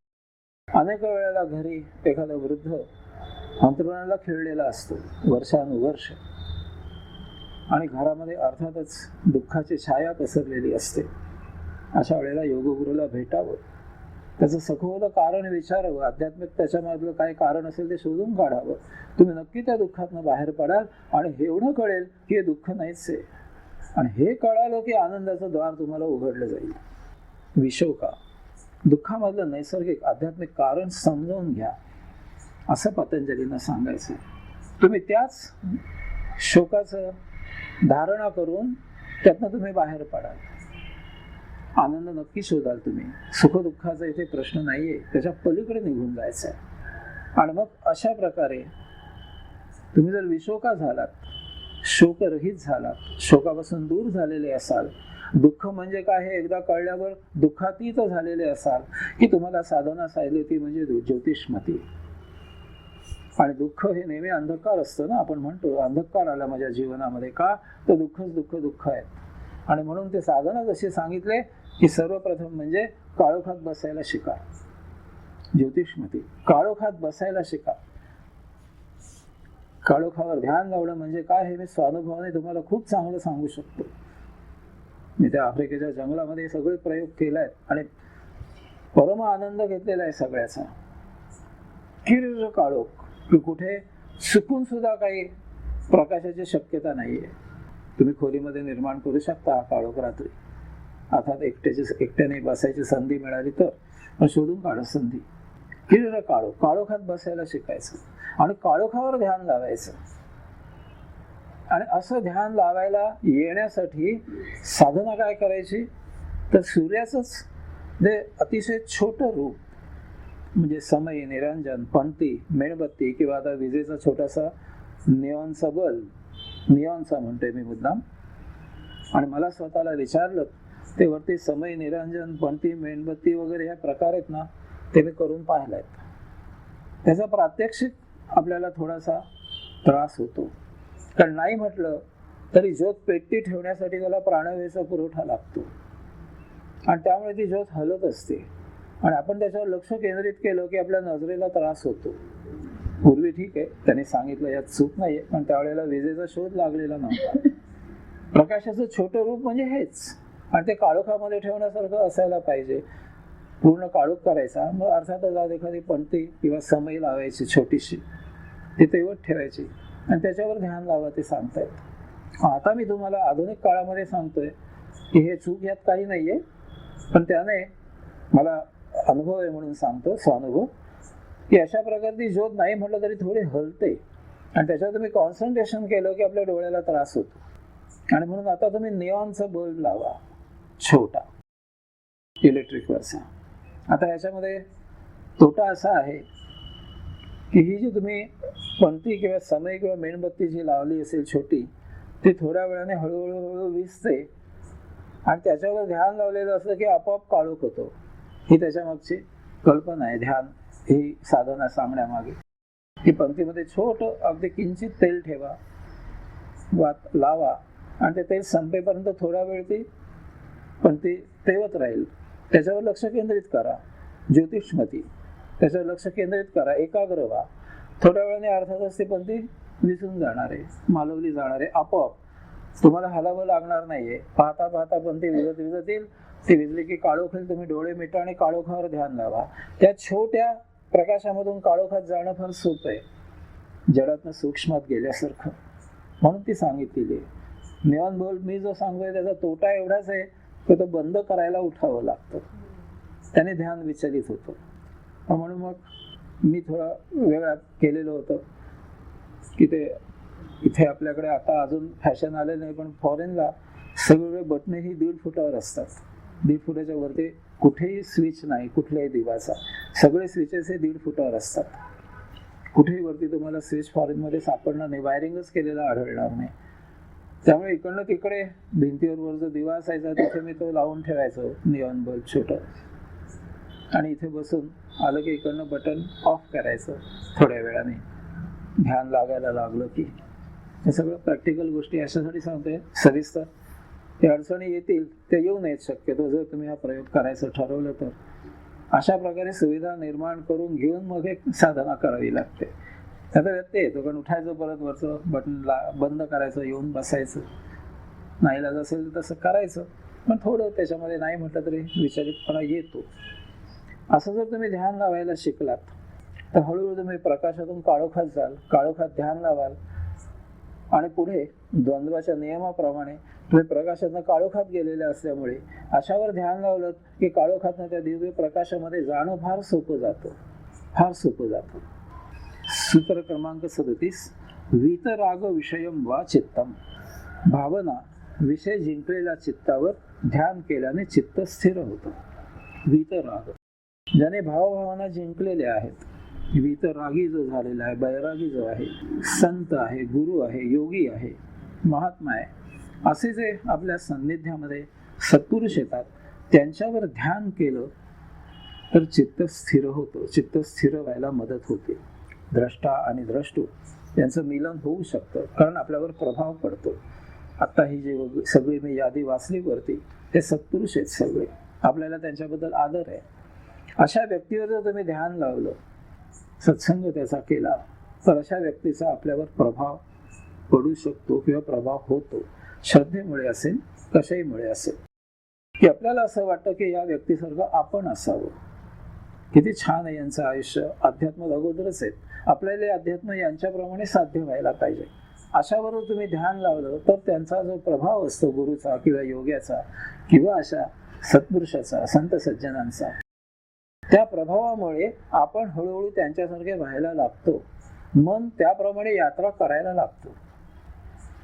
अनेक वेळेला घरी एखादा वृद्ध अंथरुणाला खिळलेला असतो वर्षानुवर्ष, आणि घरामध्ये अर्थातच दुःखाची छाया पसरलेली असते. अशा वेळेला योगगुरूला भेटावं, त्याचं सखोल कारण विचारावं, आध्यात्मिक त्याच्यामधलं काय कारण असेल ते शोधून काढावं. तुम्ही नक्की त्या दुःखातनं बाहेर पडाल आणि एवढं कळेल की हे दुःख नाहीच आहे. आणि हे कळालं की आनंदाचं द्वार तुम्हाला उघडलं जाईल. विशोका, दुःखामधलं नैसर्गिक आध्यात्मिक कारण समजावून घ्या, असं पतंजलींना सांगायचं. तुम्ही त्याच शोकाचं धारणा करून त्यातनं तुम्ही बाहेर पडाल, आनंद नक्की शोधाल तुम्ही. सुखदुःखाचा इथे प्रश्न नाहीये, त्याच्या पलीकडे निघून जायचं आहे. आणि मग अशा प्रकारे तुम्ही जर विशोका झालात शोकरहित झालात, शोकापासून दूर झालेले असाल, दुःख म्हणजे काय हे एकदा कळल्यावर दुःखातीत झालेले असाल, की तुम्हाला साधना साहित्यती म्हणजे ज्योतिषमती. आणि दुःख हे नेहमी अंधकार असतं ना, आपण म्हणतो अंधकार आला माझ्या जीवनामध्ये, का तर दुःखच दुःख दुःख आहे. आणि म्हणून ते साधना जसे सांगितले की सर्वप्रथम म्हणजे काळोखात बसायला शिका, ज्योतिषमती काळोखात बसायला शिका. काळोखावर ध्यान लावणं म्हणजे काय हे मी स्वानुभवाने तुम्हाला खूप चांगलं सांगू शकतो. मी त्या आफ्रिकेच्या जंगलामध्ये सगळे प्रयोग केलाय आणि परम आनंद घेतलेला आहे सगळ्याचा. किर्र काळोख, की कुठे चुकून सुद्धा काही प्रकाशाची शक्यता नाहीये. तुम्ही खोलीमध्ये निर्माण करू शकता हा काळोख रात्री. अर्थात एकट्याने बसायची संधी मिळाली तर शोधून काढा संधी. किर्र काळोख, काळोखात बसायला शिकायचं आणि काळोखावर ध्यान लावायचं. आणि असं ध्यान लावायला येण्यासाठी साधना काय करायची तर सूर्याचंच जे अतिशय छोटं रूप म्हणजे समयी, निरंजन, पणती, मेणबत्ती किंवा आता विजेचा छोटासा निऑनचा बल्ब, निऑनचा म्हणतोय मी मुद्दाम, आणि मला स्वतःला विचारलं ते वरती समयी, निरंजन, पणती, मेणबत्ती वगैरे ह्या प्रकार आहेत ना, ते मी करून पाहिलायत. त्याचा प्रात्यक्षिक आपल्याला थोडासा त्रास होतो, कारण नाही म्हटलं तरी ज्योत पेटती ठेवण्यासाठी त्याला प्राणवायूचा पुरवठा लागतो आणि त्यामुळे ती ज्योत हलत असते आणि आपण त्याच्यावर लक्ष केंद्रित केलं की आपल्या नजरेला त्रास होतो. पूर्वी ठीक आहे, त्यांनी सांगितलं यात चूक नाहीये, पण त्यावेळेला विजेचा शोध लागलेला नव्हता. प्रकाशाचं छोटं रूप म्हणजे हेच, आणि ते काळोखामध्ये ठेवण्यासारखं असायला पाहिजे. पूर्ण काळोख करायचा, मग अर्थातच आज एखादी पणती किंवा समई लावायची छोटीशी, ती तेवढ ठेवायची आणि त्याच्यावर ध्यान लावा, ते सांगतायत. आता मी तुम्हाला आधुनिक काळामध्ये सांगतोय की हे चूक यात काही नाहीये, पण त्याने मला अनुभव आहे म्हणून सांगतो, स्वानुभव, की अशा प्रकारची ज्योत नाही म्हटलं तरी थोडी हलते आणि त्याच्यावर तुम्ही कॉन्सन्ट्रेशन केलं की आपल्या डोळ्याला त्रास होतो. आणि म्हणून आता तुम्ही निऑनचा बल्ब लावा, छोटा इलेक्ट्रिकवरचा. आता याच्यामध्ये तोटा असा आहे की ही जी तुम्ही पणती किंवा समय किंवा मेणबत्ती जी लावली असेल छोटी, ती थोड्या वेळाने हळूहळू विझते आणि त्याच्यावर ध्यान लावलेलं असलं की आपोआप काळोख होतो. ही त्याच्या मागची कल्पना आहे, ध्यान ही साधना सांगण्यामागे. ही पंक्तीमध्ये छोटं अगदी किंचित तेल ठेवा, वात लावा आणि ते तेल संपेपर्यंत थोडा वेळ ती पंक्ती तेवत राहील. त्याच्यावर लक्ष केंद्रित करा, ज्योतिषमती, त्याच्यावर लक्ष केंद्रित करा, एकाग्र व्हा. थोड्या वेळाने अर्थातच ती पंक्ती विसरून जाणार आहे, मालवली जाणार आहे आपोआप. तुम्हाला हलावं लागणार नाहीये. पाहता पाहता पंक्ती विजत येईल, ती विजली की काळोख होईल. तुम्ही डोळे मिटा आणि काळोखावर ध्यान लावा. त्या छोट्या प्रकाशामधून काळोखात जाणं फार सोपं आहे, जडातनं सूक्ष्मात गेल्यासारखं. म्हणून ती सांगितलेली आहे. निऑन बल्ब मी जो सांगतोय त्याचा तोटा एवढाच आहे की तो बंद करायला उठावं लागतं, त्याने ध्यान विचलित होतं. म्हणून मग मी थोडा वेगळा केलेलं होतं की ते इथे आपल्याकडे आता अजून फॅशन आले नाही, पण फॉरेनला सगळे बटणे ही 1.5 फुटावर असतात. 1.5 फुटाच्या वरती कुठेही स्विच नाही, कुठल्याही दिवाचा. सगळे स्विचेस हे 1.5 फुटावर असतात. कुठेही वरती तुम्हाला स्विच फॉरेनमध्ये सापडणार नाही, वायरिंगच केलेला आढळणार नाही. त्यामुळे इकडनं तिकडे भिंतीवर वर जो दिवा असायचा तिथे मी तो लावून ठेवायचो, निऑन बल्ब छोटं, आणि इथे बसून आलं की इकडनं बटन ऑफ करायचं थोड्या वेळाने, ध्यान लागायला लागलं की. हे सगळं प्रॅक्टिकल गोष्टी अशासाठी सांगतोय सविस्तर. ते अडचणी येतील, ते येऊ नयेत शक्यतो, जर तुम्ही हा प्रयोग करायचं ठरवलं तर. अशा प्रकारे सुविधा निर्माण करून घेऊन मग एक साधना करावी लागते. त्याचा व्यत्यय येतो, कारण उठायचं, परत वरचं बटन बंद करायचं, येऊन बसायचं. नाईलाज असेल तर तसं करायचं, पण थोडं त्याच्यामध्ये नाही म्हटलं तरी विचलितपणा येतो. असं जर तुम्ही ध्यान लावायला शिकलात तर हळूहळू तुम्ही प्रकाशातून काळोखात जाल, काळोखात ध्यान लावाल आणि पुढे द्वंद्वाच्या नियमाप्रमाणे तुम्ही प्रकाशातनं काळोखात गेलेले असल्यामुळे अशावर ध्यान लावलं की काळोखातनं त्या दिव्य प्रकाशामध्ये जाणं फार सोपं जातं, फार सोपं जातं. सूत्र क्रमांक 37. वीतराग विषयम वा चित्तम. भावना, विषय जिंकलेल्या चित्तावर ध्यान केल्याने चित्त स्थिर होतं. वीतराग, ज्याने भावभावना जिंकलेल्या आहेत, वीतरागी जो झालेला आहे, बैरागी जो आहे, संत आहे, गुरु आहे, योगी आहे, महात्मा आहे, असे जे आपल्या सान्निध्यामध्ये सत्पुरुष येतात, त्यांच्यावर ध्यान केलं तर चित्त स्थिर होतं, चित्त स्थिर व्हायला मदत होते. द्रष्टा आणि द्रष्टू यांचं मिलन होऊ शकतं, कारण आपल्यावर प्रभाव पडतो. आता ही जी सगळी मी यादी वाचली वरती, ते सत्पुरुष आहेत सगळे, आपल्याला त्यांच्याबद्दल आदर आहे. अशा व्यक्तीवर जर तुम्ही ध्यान लावलं, सत्संग त्याचा केला, तर अशा व्यक्तीचा आपल्यावर प्रभाव पडू शकतो किंवा प्रभाव होतो. श्रद्धेमुळे असेल, कशाहीमुळे असेल, की आपल्याला असं वाटतं की या व्यक्तीसारखं आपण असावं. किती छान आहे यांचं आयुष्य, अध्यात्म अगोदरच आहेत, आपल्याला अध्यात्म यांच्याप्रमाणे साध्य व्हायला पाहिजे. अशाबरोबर तुम्ही ध्यान लावलं तर त्यांचा जो प्रभाव असतो गुरुचा किंवा योग्याचा किंवा अशा सत्पुरुषाचा, संत सज्जनांचा, त्या प्रभावामुळे आपण हळूहळू त्यांच्यासारखे व्हायला लागतो. मन त्याप्रमाणे यात्रा करायला लागतो.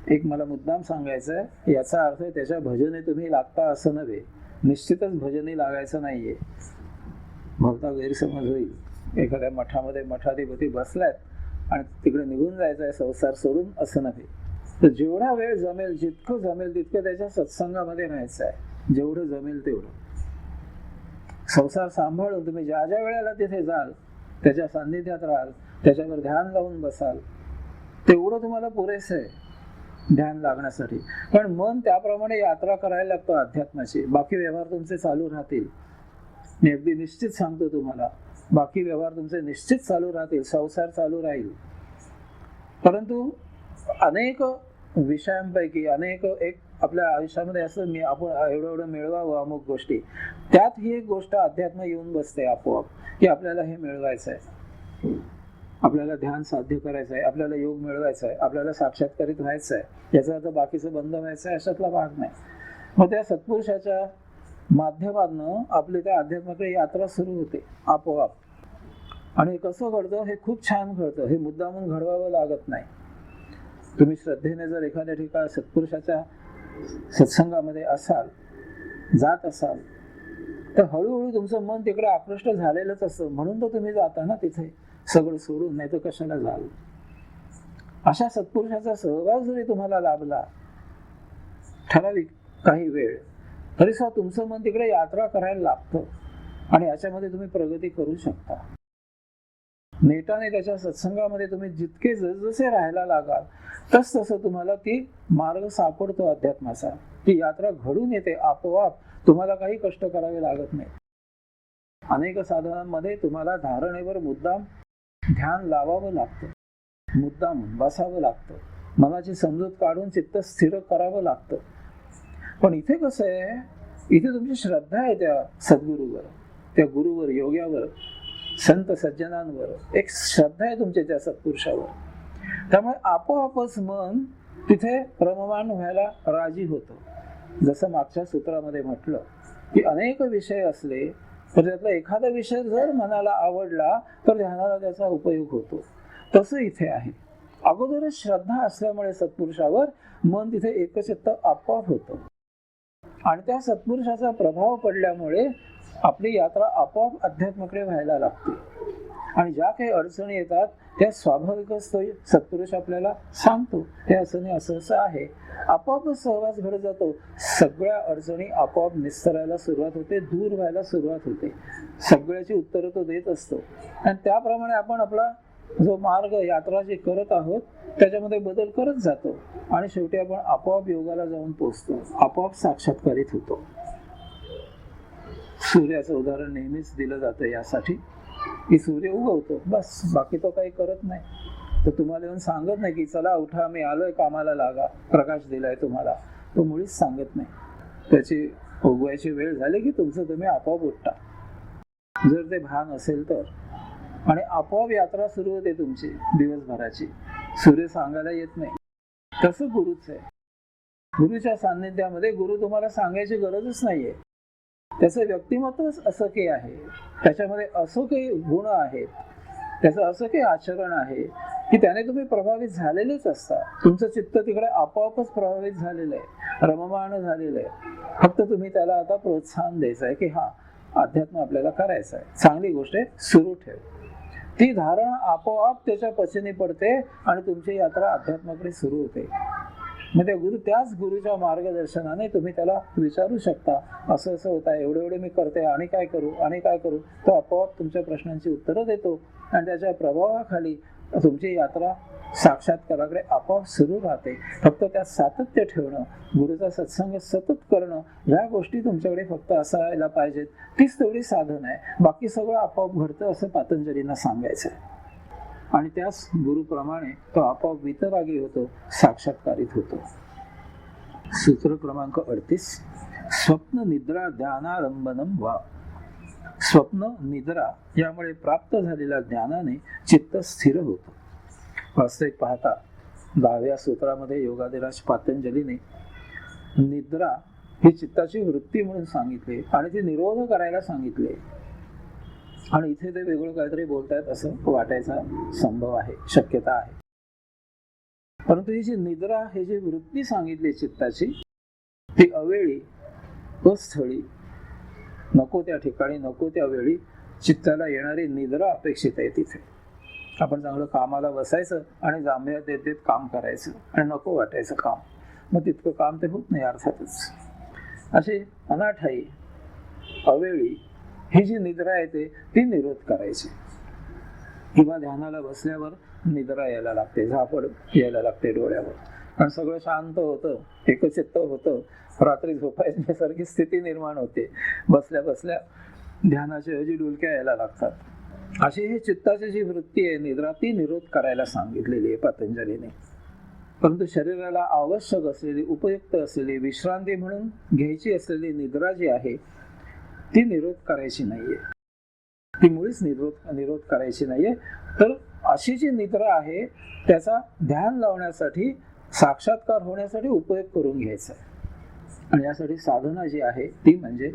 एक मला मुद्दाम सांगायचं आहे, याचा अर्थ त्याच्या भजने तुम्ही लागता असं नव्हे, निश्चितच भजनी लागायचं नाहीये. भलता गैरसमज होईल. एखाद्या मठामध्ये मठाधिपती बसलायत आणि तिकडे निघून जायचं आहे संसार सोडून, असं नव्हे. तर जेवढा वेळ जमेल, जितकं जमेल तितकं त्याच्या सत्संगामध्ये राहायचं आहे, जेवढं जमेल तेवढं. संसार सांभाळून तुम्ही ज्या ज्या वेळेला तिथे जाल, त्याच्या सान्निध्यात राहाल, त्याच्यावर ध्यान लावून बसाल, तेवढं तुम्हाला पुरेसं आहे ध्यान लागण्यासाठी. पण मन त्याप्रमाणे यात्रा करायला लागतो अध्यात्माची. बाकी व्यवहार तुमचे चालू राहतील, मी अगदी निश्चित सांगतो तुम्हाला, बाकी व्यवहार तुमचे निश्चित चालू राहतील, संसार चालू राहील. परंतु अनेक विषयांपैकी अनेक एक आपल्या आयुष्यामध्ये असं आपण एवढं मिळवावं अमुक गोष्टी, त्यात ही एक गोष्ट अध्यात्म येऊन बसते आपोआप, की आपल्याला हे मिळवायचं आहे, आपल्याला ध्यान साध्य करायचं आहे, आपल्याला योग मिळवायचा आहे, आपल्याला साक्षात्कारित व्हायचं आहे. याचा अर्थ बाकीचं बंद व्हायचं आहे अशातला भाग नाही. मग त्या सत्पुरुषाच्या माध्यमातनं आपली त्या अध्यात्माकडे यात्रा सुरू होते आपोआप. आणि कसं घडतं हे खूप छान घडतं, हे मुद्दामून घडवावं लागत नाही. तुम्ही श्रद्धेने जर एखाद्या ठिकाणी सत्पुरुषाच्या सत्संगामध्ये असाल, जात असाल, तर हळूहळू तुमचं मन तिकडे आकृष्ट झालेलंच असतं. म्हणून तर तुम्ही जाता ना तिथे सगळं सोडून, नाही तर कशाला जाल. अशा सत्पुरुषाचा सहवास जरी तुम्हाला लाभला ठराविक काही वेळ, तरी सुद्धा तुमचं मन तिकडे यात्रा करायला लागतं आणि याच्यामध्ये तुम्ही प्रगती करू शकता. नेटाने त्याच्या सत्संगामध्ये तुम्ही जितके जसजसे राहायला लागाल, तस तसं तुम्हाला ती मार्ग सापडतो अध्यात्माचा. ती यात्रा घडून येते आपोआप, तुम्हाला काही कष्ट करावे लागत नाही. अनेक साधनांमध्ये तुम्हाला धारणेवर मुद्दाम ध्यान लावावं लागतं, मुद्दाम बसावं लागतं, मनाची समजूत काढून चित्त स्थिर करावं लागतं. पण इथे कसं आहे, इथे तुमची श्रद्धा आहे त्या सद्गुरूवर, त्या गुरुवर, योग्यावर, संत सज्जनांवर एक श्रद्धा आहे तुमच्या त्या सत्पुरुषावर. त्यामुळे आपोआपच मन तिथे रममाण व्हायला राजी होतं. जसं मागच्या सूत्रामध्ये म्हटलं की अनेक विषय असले तर त्यातला एखादा विषय जर मनाला आवडला तर ध्यानाला त्याचा उपयोग होतो. तसं इथे आहे. अगोदरच श्रद्धा असल्यामुळे सत्पुरुषावर मन तिथे एकचित्त आपोआप होतं आणि त्या सत्पुरुषाचा प्रभाव पडल्यामुळे आपली यात्रा आपोआप अध्यात्माकडे व्हायला लागते. आणि ज्या काही अडचणी येतात त्या स्वाभाविकच तो सत्पुरुष आपल्याला सांगतो, हे असं नाही, असं असं आहे. आपोआपच सहवास घडत जातो. सगळ्या अडचणी आपोआप निस्तरायला सुरुवात होते, दूर व्हायला सुरुवात होते. सगळ्याची उत्तरं तो देत असतो आणि त्याप्रमाणे आपण आपला जो मार्ग यात्रा जे करत आहोत त्याच्यामध्ये बदल करत जातो आणि शेवटी आपण आपोआप योगाला जाऊन पोहोचतो, आपोआप साक्षात्कारित होतो. सूर्याचं उदाहरण नेहमीच दिलं जातं यासाठी की सूर्य उगवतो बस, बाकी तो काही करत नाही. तर तुम्हाला येऊन सांगत नाही की चला उठा, मी आलोय, कामाला लागा, प्रकाश दिलाय तुम्हाला. तो मुळीच सांगत नाही. त्याची उगवायची वेळ झाली की तुमचं तुम्ही आपोआप उठता, जर ते भान असेल तर. आणि आपोआप यात्रा सुरू होते तुमची दिवसभराची. सूर्य सांगायला येत नाही. तसं गुरुच आहे. गुरुच्या सान्निध्यामध्ये गुरु तुम्हाला सांगायची गरजच नाहीये. त्याचं व्यक्तिमत्वच असं काही आहे, त्याच्यामध्ये असं काही गुण आहेत, त्याचं असं काही आचरण आहे की त्याने तुम्ही प्रभावित झालेलेच असता. तुमचं चित्त तिकडे आपोआपच प्रभावित झालेलं आहे, रममाण झालेलं आहे. फक्त तुम्ही त्याला आता प्रोत्साहन द्यायचं आहे की हा अध्यात्म आपल्याला करायचं आहे, चांगली गोष्ट आहे, सुरू ठेव. ती धारणा आपोआप त्याच्या पचनी पडते आणि तुमची यात्रा अध्यात्माकडे सुरू होते. मग त्या त्याच गुरुच्या मार्गदर्शनाने तुम्ही त्याला विचारू शकता, असं असं होत आहे, एवढे मी करते, आणि काय करू, आणि काय करू. तो आपोआप तुमच्या प्रश्नांची उत्तरं देतो आणि त्याच्या प्रभावाखाली तुमची यात्रा साक्षात्काराकडे आपोआप सुरू राहते. फक्त त्यात सातत्य ठेवणं, गुरुचा सत्संग सतत करणं, ह्या गोष्टी तुमच्याकडे फक्त असायला पाहिजेत. तीच तेवढी साधन आहे. बाकी सगळं आपोआप घडतं असं पतंजलींना सांगायचं आहे. आणि त्याच गुरुप्रमाणे तो आपोआप वितरागी होतो, साक्षात्कारित होतो. सूत्र क्रमांक 38. स्वप्न निद्रा ध्यानालंबनम वा. स्वप्न निद्रा यामुळे प्राप्त झालेल्या ज्ञानाने चित्त स्थिर होतं. वास्तविक पाहता 10व्या सूत्रामध्ये योगाधिराज पतंजलीने निद्रा ही चित्ताची वृत्ती म्हणून सांगितले आणि ती निरोध करायला सांगितले. आणि इथे ते वेगळं काहीतरी बोलतायत असं वाटायचा संभव आहे, शक्यता आहे. परंतु ही जी निद्रा, ही जी वृत्ती सांगितली चित्ताची, ती अवेळी, अस्थळी, नको त्या ठिकाणी, नको त्या वेळी चित्ताला येणारी निद्रा अपेक्षित आहे. तिथे आपण चांगलं कामाला बसायचं आणि जांभया देत देत काम करायचं आणि नको वाटायचं काम, मग तितकं काम ते होत नाही अर्थातच. अशी अनाठाई, अवेळी ही जी निद्रा येते ती निरोध करायची. किंवा ध्यानाला बसल्यावर निद्रा यायला लागते, झापड यायला लागते डोळ्यावर, कारण सगळं शांत होतं, एकचित्त होतं, रात्री झोपायच्यासारखी स्थिती निर्माण होते. बसल्या बसल्या ध्यानाच्या ऐवजी डुलक्या यायला लागतात. अशी ही चित्ताची जी वृत्ती आहे निद्रा, ती निरोध करायला सांगितलेली आहे पतंजलीने. परंतु शरीराला आवश्यक असलेली, उपयुक्त असलेली, विश्रांती म्हणून घ्यायची असलेली निद्रा जी आहे ती निरोध करायची नाहीये. ती मुळीच निरोध करायची नाहीये. तर अशी जी निद्रा आहे त्याचा ध्यान लावण्यासाठी, साक्षात्कार होण्यासाठी उपयोग करून घ्यायचा आहे. आणि यासाठी साधना जी आहे ती म्हणजे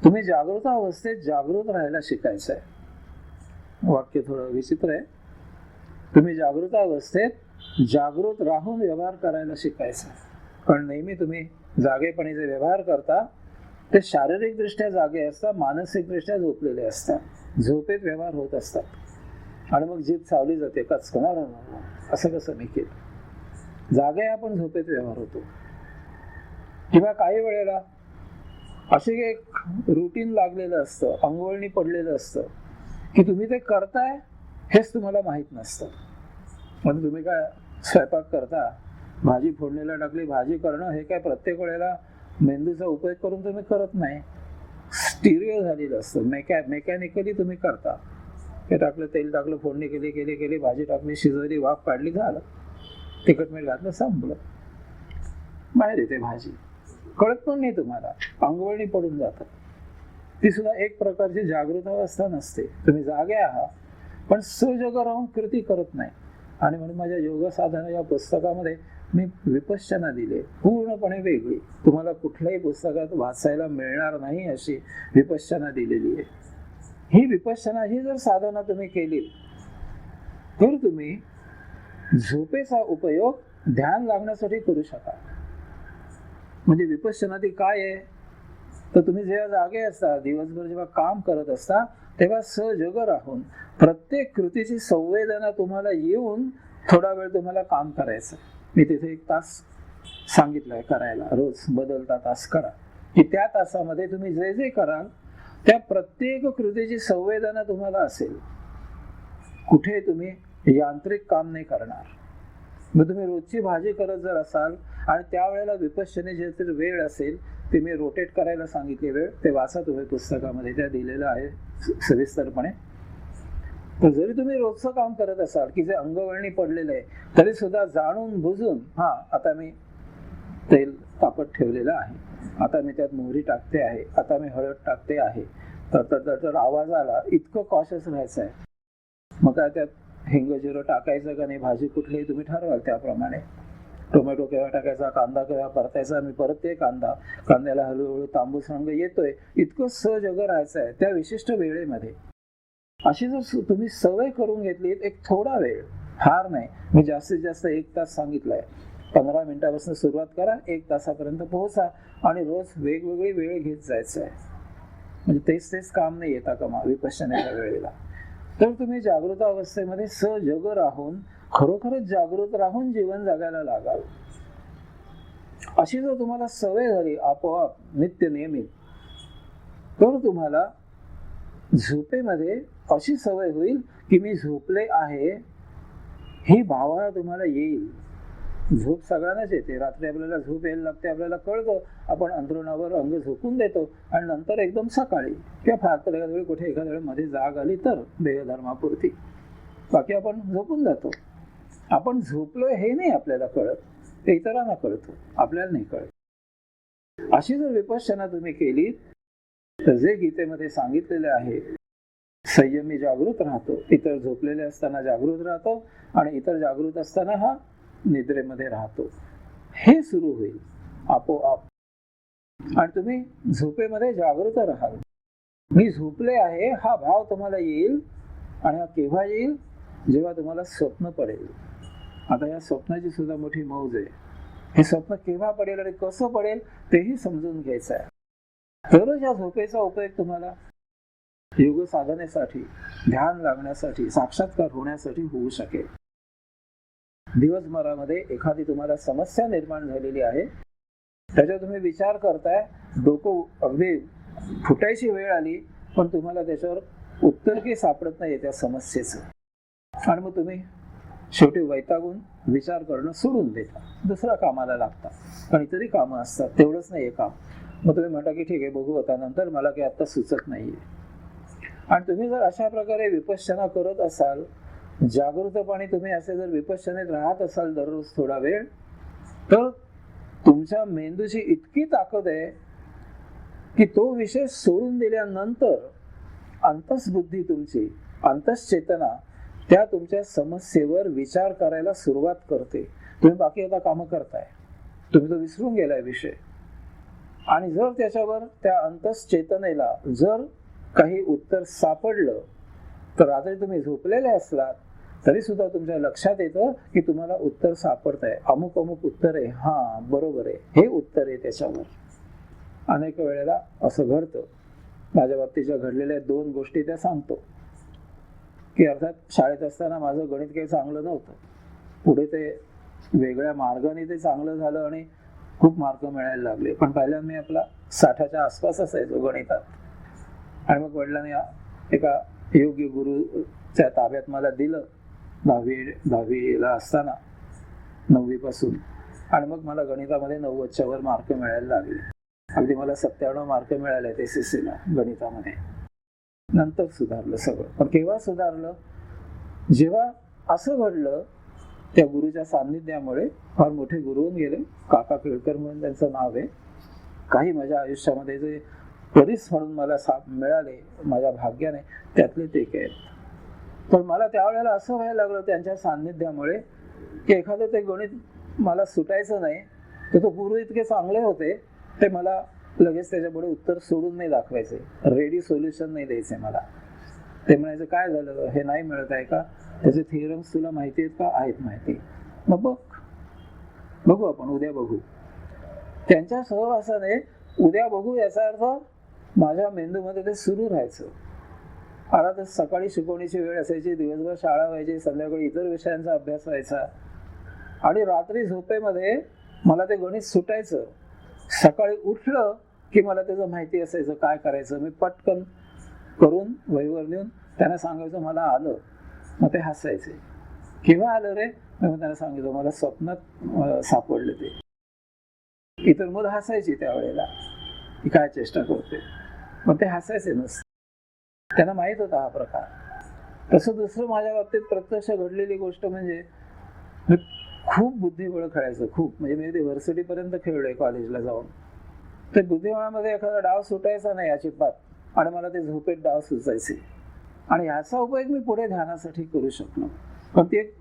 तुम्ही जागृत अवस्थेत जागृत राहायला शिकायचं आहे. वाक्य थोडं विचित्र आहे. तुम्ही जागृत अवस्थेत जागृत राहून व्यवहार करायला शिकायचं आहे. कारण नेहमी तुम्ही जागेपणी जे व्यवहार करता ते शारीरिक दृष्ट्या जागे असतात, मानसिक दृष्ट्या झोपलेले असतात. झोपेत व्यवहार होत असतात आणि मग जीभ चावली जाते, कचकणार असं कसं मी केलं. जागे आपण झोपेत व्यवहार होतो. किंवा काही वेळेला असे एक रुटीन लागलेलं असतं, अंगवळणी पडलेलं असतं की तुम्ही ते करताय हेच तुम्हाला माहित नसतं. म्हणजे तुम्ही काय स्वयंपाक करता, भाजी फोडणीला टाकली, भाजी करणं हे काय प्रत्येक वेळेला मेंदूचा उपयोग करून तुम्ही करत नाही. स्टिरिओ झालेलं असतं, मेकॅनिकली तुम्ही करता. हे टाकलं, तेल टाकलं, फोडणी केली, भाजी टाकली, शिजवली, वाफ काढली, झालं. तिखट मीठ घातलं, संपलं. बाहेर येते भाजी, कळत पण नाही तुम्हाला, अंगवळणी पडून जातात. ती सुद्धा एक प्रकारची जागृत अवस्था नसते. तुम्ही जागे आहात पण सजग राहून कृती करत नाही. आणि म्हणून माझ्या योग साधना या पुस्तकामध्ये मी विपश्यना दिली, पूर्णपणे वेगळी, तुम्हाला कुठल्याही पुस्तकात वाचायला मिळणार नाही अशी विपश्यना दिलेली आहे. ही विपश्यना ही जर साधना तुम्ही केली तर तुम्ही झोपेचा उपयोग ध्यान लागण्यासाठी करू शकाल. म्हणजे विपश्यना ती काय आहे, तर तुम्ही जेव्हा जागे असता, दिवसभर जेव्हा काम करत असता, तेव्हा सजग राहून प्रत्येक कृतीची संवेदना तुम्हाला येऊन थोडा वेळ तुम्हाला काम करायचं. मी तिथे 1 तास सांगितलंय करायला, रोज बदलता तास करा, की त्या तासामध्ये तुम्ही जे जे कराल त्या प्रत्येक कृतीची संवेदना तुम्हाला असेल. कुठे तुम्ही यांत्रिक काम नाही करणार. मग तुम्ही रोजची भाजी करत जर असाल आणि त्यावेळेला विपश्यने जे वेळ असेल ते मी रोटेट करायला सांगितले वेळ, ते वाचा तुम्ही पुस्तकामध्ये, त्या दिलेलं आहे सविस्तरपणे. तर जरी तुम्ही रोजचं काम करत असाल की जे अंगवळणी पडलेलं आहे, तरी सुद्धा जाणून बुजून, आता मी तेल तापत ठेवलेलं आहे, आता मी त्यात मोहरी टाकते आहे, आता मी हळद टाकते आहे, तर आवाज आला, इतकं कॉशियस राहायचं आहे. मग काय त्यात हिंग जिरं टाकायचं का नाही, भाजी कुठलीही तुम्ही ठरवाल त्याप्रमाणे. टोमॅटो केव्हा टाकायचा, कांदा केव्हा परतायचा, मी परत ते कांद्याला हळूहळू तांबूस रंग येतोय, इतकं सजग राहायचं आहे त्या विशिष्ट वेळेमध्ये. अशी जर तुम्ही सवय करून घेतली, एक थोडा वेळ, फार नाही, मी जास्तीत जास्त 1 तास सांगितलंय, 15 मिनिटापासून सुरुवात करा, 1 तासापर्यंत पोहोचा आणि रोज वेगवेगळी वेळ घेत जायचं आहे. म्हणजे तेच काम नाही येता कामा विपश्यनेच्या वेळेला. तर तुम्ही जागृत अवस्थेमध्ये सजग राहून, खरोखरच जागृत राहून जीवन जगायला लागाल. अशी जर तुम्हाला सवय झाली आपोआप नित्य नियमित, तर तुम्हाला झोपेमध्ये अशी सवय होईल की मी झोपले आहे ही भावना तुम्हाला येईल. झोप सगळ्यांनाच येते. रात्री आपल्याला झोप यायला लागते, आपल्याला कळतं, आपण अंथरुणावर अंग झोपून देतो आणि नंतर एकदम सकाळी किंवा फार तर एखाद्या वेळी कुठे एखाद्या वेळी मध्ये जाग आली तर देहधर्मापुरती, बाकी आपण झोपून जातो. आपण झोपलोय हे नाही आपल्याला कळत, ते इतरांना कळतं, आपल्याला नाही कळत. अशी जर विपश्यना तुम्ही केली तर जे गीतेमध्ये सांगितलेले आहे, संयमी जागृत राहतो, इतर झोपलेले असताना जागृत राहतो आणि इतर जागृत असताना हा निद्रेमध्ये राहतो, हे सुरू होईल आपोआप. आणि तुम्ही झोपेमध्ये जागृत राहाल. मी झोपले आहे हा भाव तुम्हाला येईल. आणि हा केव्हा येईल? जेव्हा तुम्हाला स्वप्न पडेल. आता या स्वप्नाची सुद्धा मोठी मौज आहे. हे स्वप्न केव्हा पडेल आणि कसं पडेल तेही समजून घ्यायचं आहे. तरच या झोपेचा उपयोग तुम्हाला योग साधनेसाठी, ध्यान लागण्यासाठी, साक्षात्कार होण्यासाठी होऊ शकेल. दिवसभरामध्ये एखादी तुम्हाला समस्या निर्माण झालेली आहे, त्याच्यावर तुम्ही विचार करताय, डोकं अगदी फुटायची वेळ आली, पण तुम्हाला त्याच्यावर उत्तर काही सापडत नाही त्या समस्येचं. आणि मग तुम्ही शेवटी वैतागून विचार करणं सोडून देता, दुसऱ्या कामाला लागता. पण इतरही कामं असतात, तेवढंच नाही हे काम. मग तुम्ही म्हणता की ठीक आहे, बघू आता नंतर, मला काही आता सुचत नाहीये. आणि तुम्ही जर अशा प्रकारे विपश्यना करत असाल, जागृतपणे तुम्ही असे जर विपश्यनेत राहत असाल दररोज थोडा वेळ, तर तुमच्या मेंदूची इतकी ताकद आहे की तो विषय सोडून दिल्यानंतर अंतस्बुद्धी तुमची, अंतश्चेतना त्या तुमच्या समस्येवर विचार करायला सुरुवात करते. तुम्ही बाकी आता कामं करताय, तुम्ही तो विसरून गेलाय विषय. आणि जर त्याच्यावर त्या अंतश्चेतनेला जर काही उत्तर सापडलं, तर रात्री तुम्ही झोपलेले असलात तरी सुद्धा तुमच्या लक्षात येतं की तुम्हाला उत्तर सापडत आहे, अमुक अमुक उत्तर आहे, हा बरोबर आहे, हे उत्तर आहे त्याच्यावर. अनेक वेळेला असं घडतं. माझ्या बाबतीच्या घडलेल्या 2 गोष्टी त्या सांगतो. की अर्थात शाळेत असताना माझं गणित काही चांगलं नव्हतं. पुढे ते वेगळ्या मार्गाने ते चांगलं झालं आणि खूप मार्क मिळायला लागले. पण पहिल्यांदा मी आपला 60च्या आसपास असायचो गणितात. आणि मग वडिलांनी एका योग्य गुरुच्या ताब्यात मला दिलं 10वीला असताना, 9वी पासून. आणि मग मला गणितामध्ये 90च्या वर मार्क मिळायला लागले. अगदी मला 97 मार्क मिळाले SSC ला गणितामध्ये. नंतर सुधारलं सगळं. पण केव्हा सुधारलं? जेव्हा असं घडलं, त्या गुरुच्या सान्निध्यामुळे. फार मोठे गुरु होऊन गेले, काका केळकर म्हणून त्यांचं नाव आहे. काही माझ्या आयुष्यामध्ये जे परीस म्हणून मला मिळाले माझ्या भाग्याने, त्यातले ते एक आहेत. पण मला त्यावेळेला असं व्हायला लागलं त्यांच्या सान्निध्यामुळे की एखादं ते गणित मला सुटायचं नाही. तर तो गुरु इतके चांगले होते, ते मला लगेच त्याच्यापुढे उत्तर सोडून नाही दाखवायचे, रेडी सोल्युशन नाही द्यायचे मला. ते म्हणायचं काय झालं, हे नाही मिळत आहे का, त्याचे थिअरम्स तुला माहिती आहेत का? आहेत माहिती. मग बघू आपण, उद्या बघू. त्यांच्या सहवासाने उद्या बघू याचा अर्थ माझ्या मेंदूमध्ये ते सुरू राहायचं. अर्थात सकाळी शिकवणीची वेळ असायची, दिवसभर शाळा व्हायची, संध्याकाळी इतर विषयांचा अभ्यास व्हायचा. आणि रात्री झोपेमध्ये मला ते गणित सुटायचं. सकाळी उठलं की मला त्याचं माहिती असायचं काय करायचं. मी पटकन करून वहीवर नेऊन त्यांना सांगायचं मला आलं. मग ते हसायचे, केव्हा आलं रे? मग त्यांना सांगितलं मला स्वप्नात सापडलं ते. इतर मुलं हसायची त्यावेळेला की काय चेष्टा करते, पण ते हसायचे नसते, त्यांना माहित होता हा प्रकार. तसं दुसरं माझ्या बाबतीत प्रत्यक्ष घडलेली गोष्ट म्हणजे खूप बुद्धिबळ खेळायचं, खूप. म्हणजे मी युनिव्हर्सिटी पर्यंत खेळलोय कॉलेजला जाऊन. ते बुद्धिबळामध्ये एखादा डाव सुटायचा नाही अजिबात, आणि मला ते झोपेत डाव सुचायचे. आणि ह्याचा उपयोग मी पुढे ध्यानासाठी करू शकलो. पण ती एक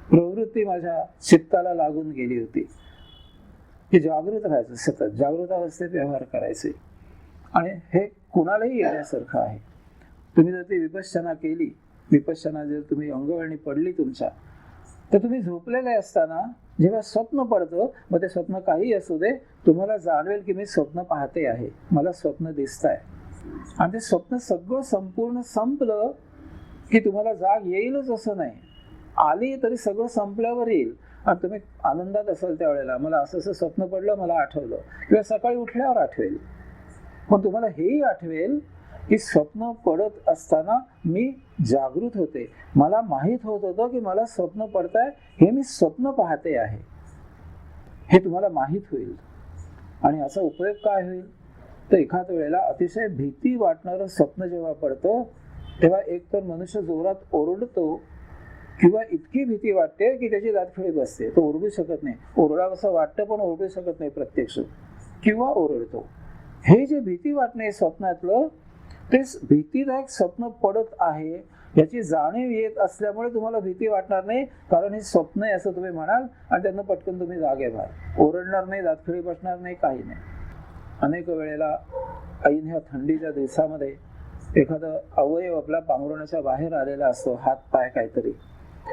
प्रवृत्ती माझ्या चित्ताला लागून गेली होती की जागृत राहायचं, सतत जागृत अवस्थेत व्यवहार करायचे. आणि हे कुणालाही येण्यासारखं आहे. तुम्ही जर ती विपश्यना केली, विपश्यना जर तुम्ही अंगवळणी पडली तुमच्या, तर तुम्ही झोपलेले असताना जेव्हा स्वप्न पडतं, मग ते स्वप्न काही असू दे, तुम्हाला जाणवेल की मी स्वप्न पाहते आहे, मला स्वप्न दिसत आहे. आणि ते स्वप्न सगळं संपूर्ण संपलं की तुम्हाला जाग येईलच असं नाही. आली तरी सगळं संपल्यावर येईल. आणि तुम्ही आनंदात असाल त्यावेळेला मला असं असं स्वप्न पडलं, मला आठवलं, किंवा सकाळी उठल्यावर आठवेल. पण तुम्हाला हेही आठवेल की स्वप्न पडत असताना मी जागृत होते, मला माहीत होत होतं की मला स्वप्न पडतंय, हे मी स्वप्न पाहते आहे, हे तुम्हाला माहीत होईल. आणि याचा उपयोग काय होईल तर एखाद्या वेळेला अतिशय भीती वाटणारं स्वप्न जेव्हा पडतं तेव्हा एक तर मनुष्य जोरात ओरडतो, किंवा इतकी भीती वाटते की त्याची दातखिळी बसते, तो ओरडू शकत नाही. ओरडावं असं वाटतं पण ओरडू शकत नाही प्रत्यक्ष, किंवा ओरडतो. हे जे भीती वाटणे स्वप्नातलं, ते भीतीदायक स्वप्न पडत आहे याची जाणीव येत असल्यामुळे तुम्हाला भीती वाटणार नाही, कारण हे स्वप्न आहे असं तुम्ही म्हणाल आणि त्यांना पटकन तुम्ही जागे व्हाल. ओरडणार नाही, दातखिळी बसणार नाही, काही नाही. अनेक वेळेला ऐन ह्या थंडीच्या दिवसामध्ये एखादा अवयव आपला पांघरुणाच्या बाहेर आलेला असतो, हात पाय काहीतरी,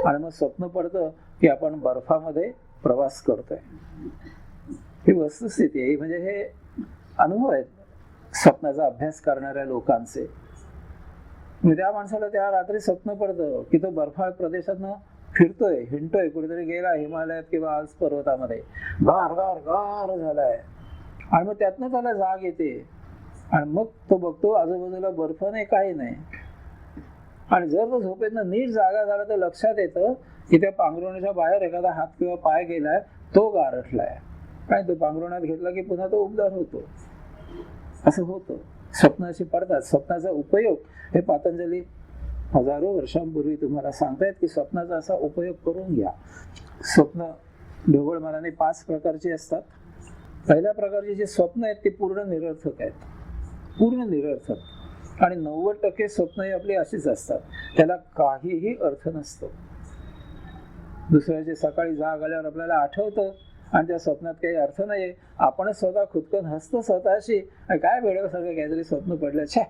आणि मग स्वप्न पडतं की आपण बर्फामध्ये प्रवास करतोय. ही वस्तुस्थिती आहे, म्हणजे हे अनुभव आहेत स्वप्नाचा अभ्यास करणाऱ्या लोकांचे. त्या माणसाला त्या रात्री स्वप्न पडतं की तो बर्फाळ प्रदेशातनं फिरतोय, हिंडतोय, कुठेतरी गेला हिमालयात किंवा आल्स पर्वतामध्ये, गार गार गार झालाय, आणि मग त्यातनं त्याला जाग येते. आणि मग तो बघतो आजूबाजूला बर्फ नाही, काही नाही. आणि जर तो झोपेतनं नीट जागा झाला तर लक्षात येतं की त्या पांघरुणाच्या बाहेर एखादा हात किंवा पाय गेलाय, तो गारठलाय. काय तो पांघरुणात घेतला की पुन्हा तो उबदार होतो. असं होतं, स्वप्न अशी पडतात. स्वप्नाचा उपयोग हे पतंजली हजारो वर्षांपूर्वी तुम्हाला सांगतायत की स्वप्नाचा असा उपयोग करून घ्या. स्वप्न ढोबळ मनाने 5 प्रकारची असतात. पहिल्या प्रकारची जी स्वप्न आहेत ती पूर्ण निरर्थक आहेत, पूर्ण निरर्थक. आणि 90% स्वप्न ही आपली अशीच असतात, त्याला काहीही अर्थ नसतो. दुसऱ्याची सकाळी जाग आल्यावर आपल्याला आठवतं आणि त्या स्वप्नात काही अर्थ नाहीये, आपणच स्वतः खुदकन हसतो स्वतःशी, काय वेळेसारखं काहीतरी स्वप्न पडलं. छे,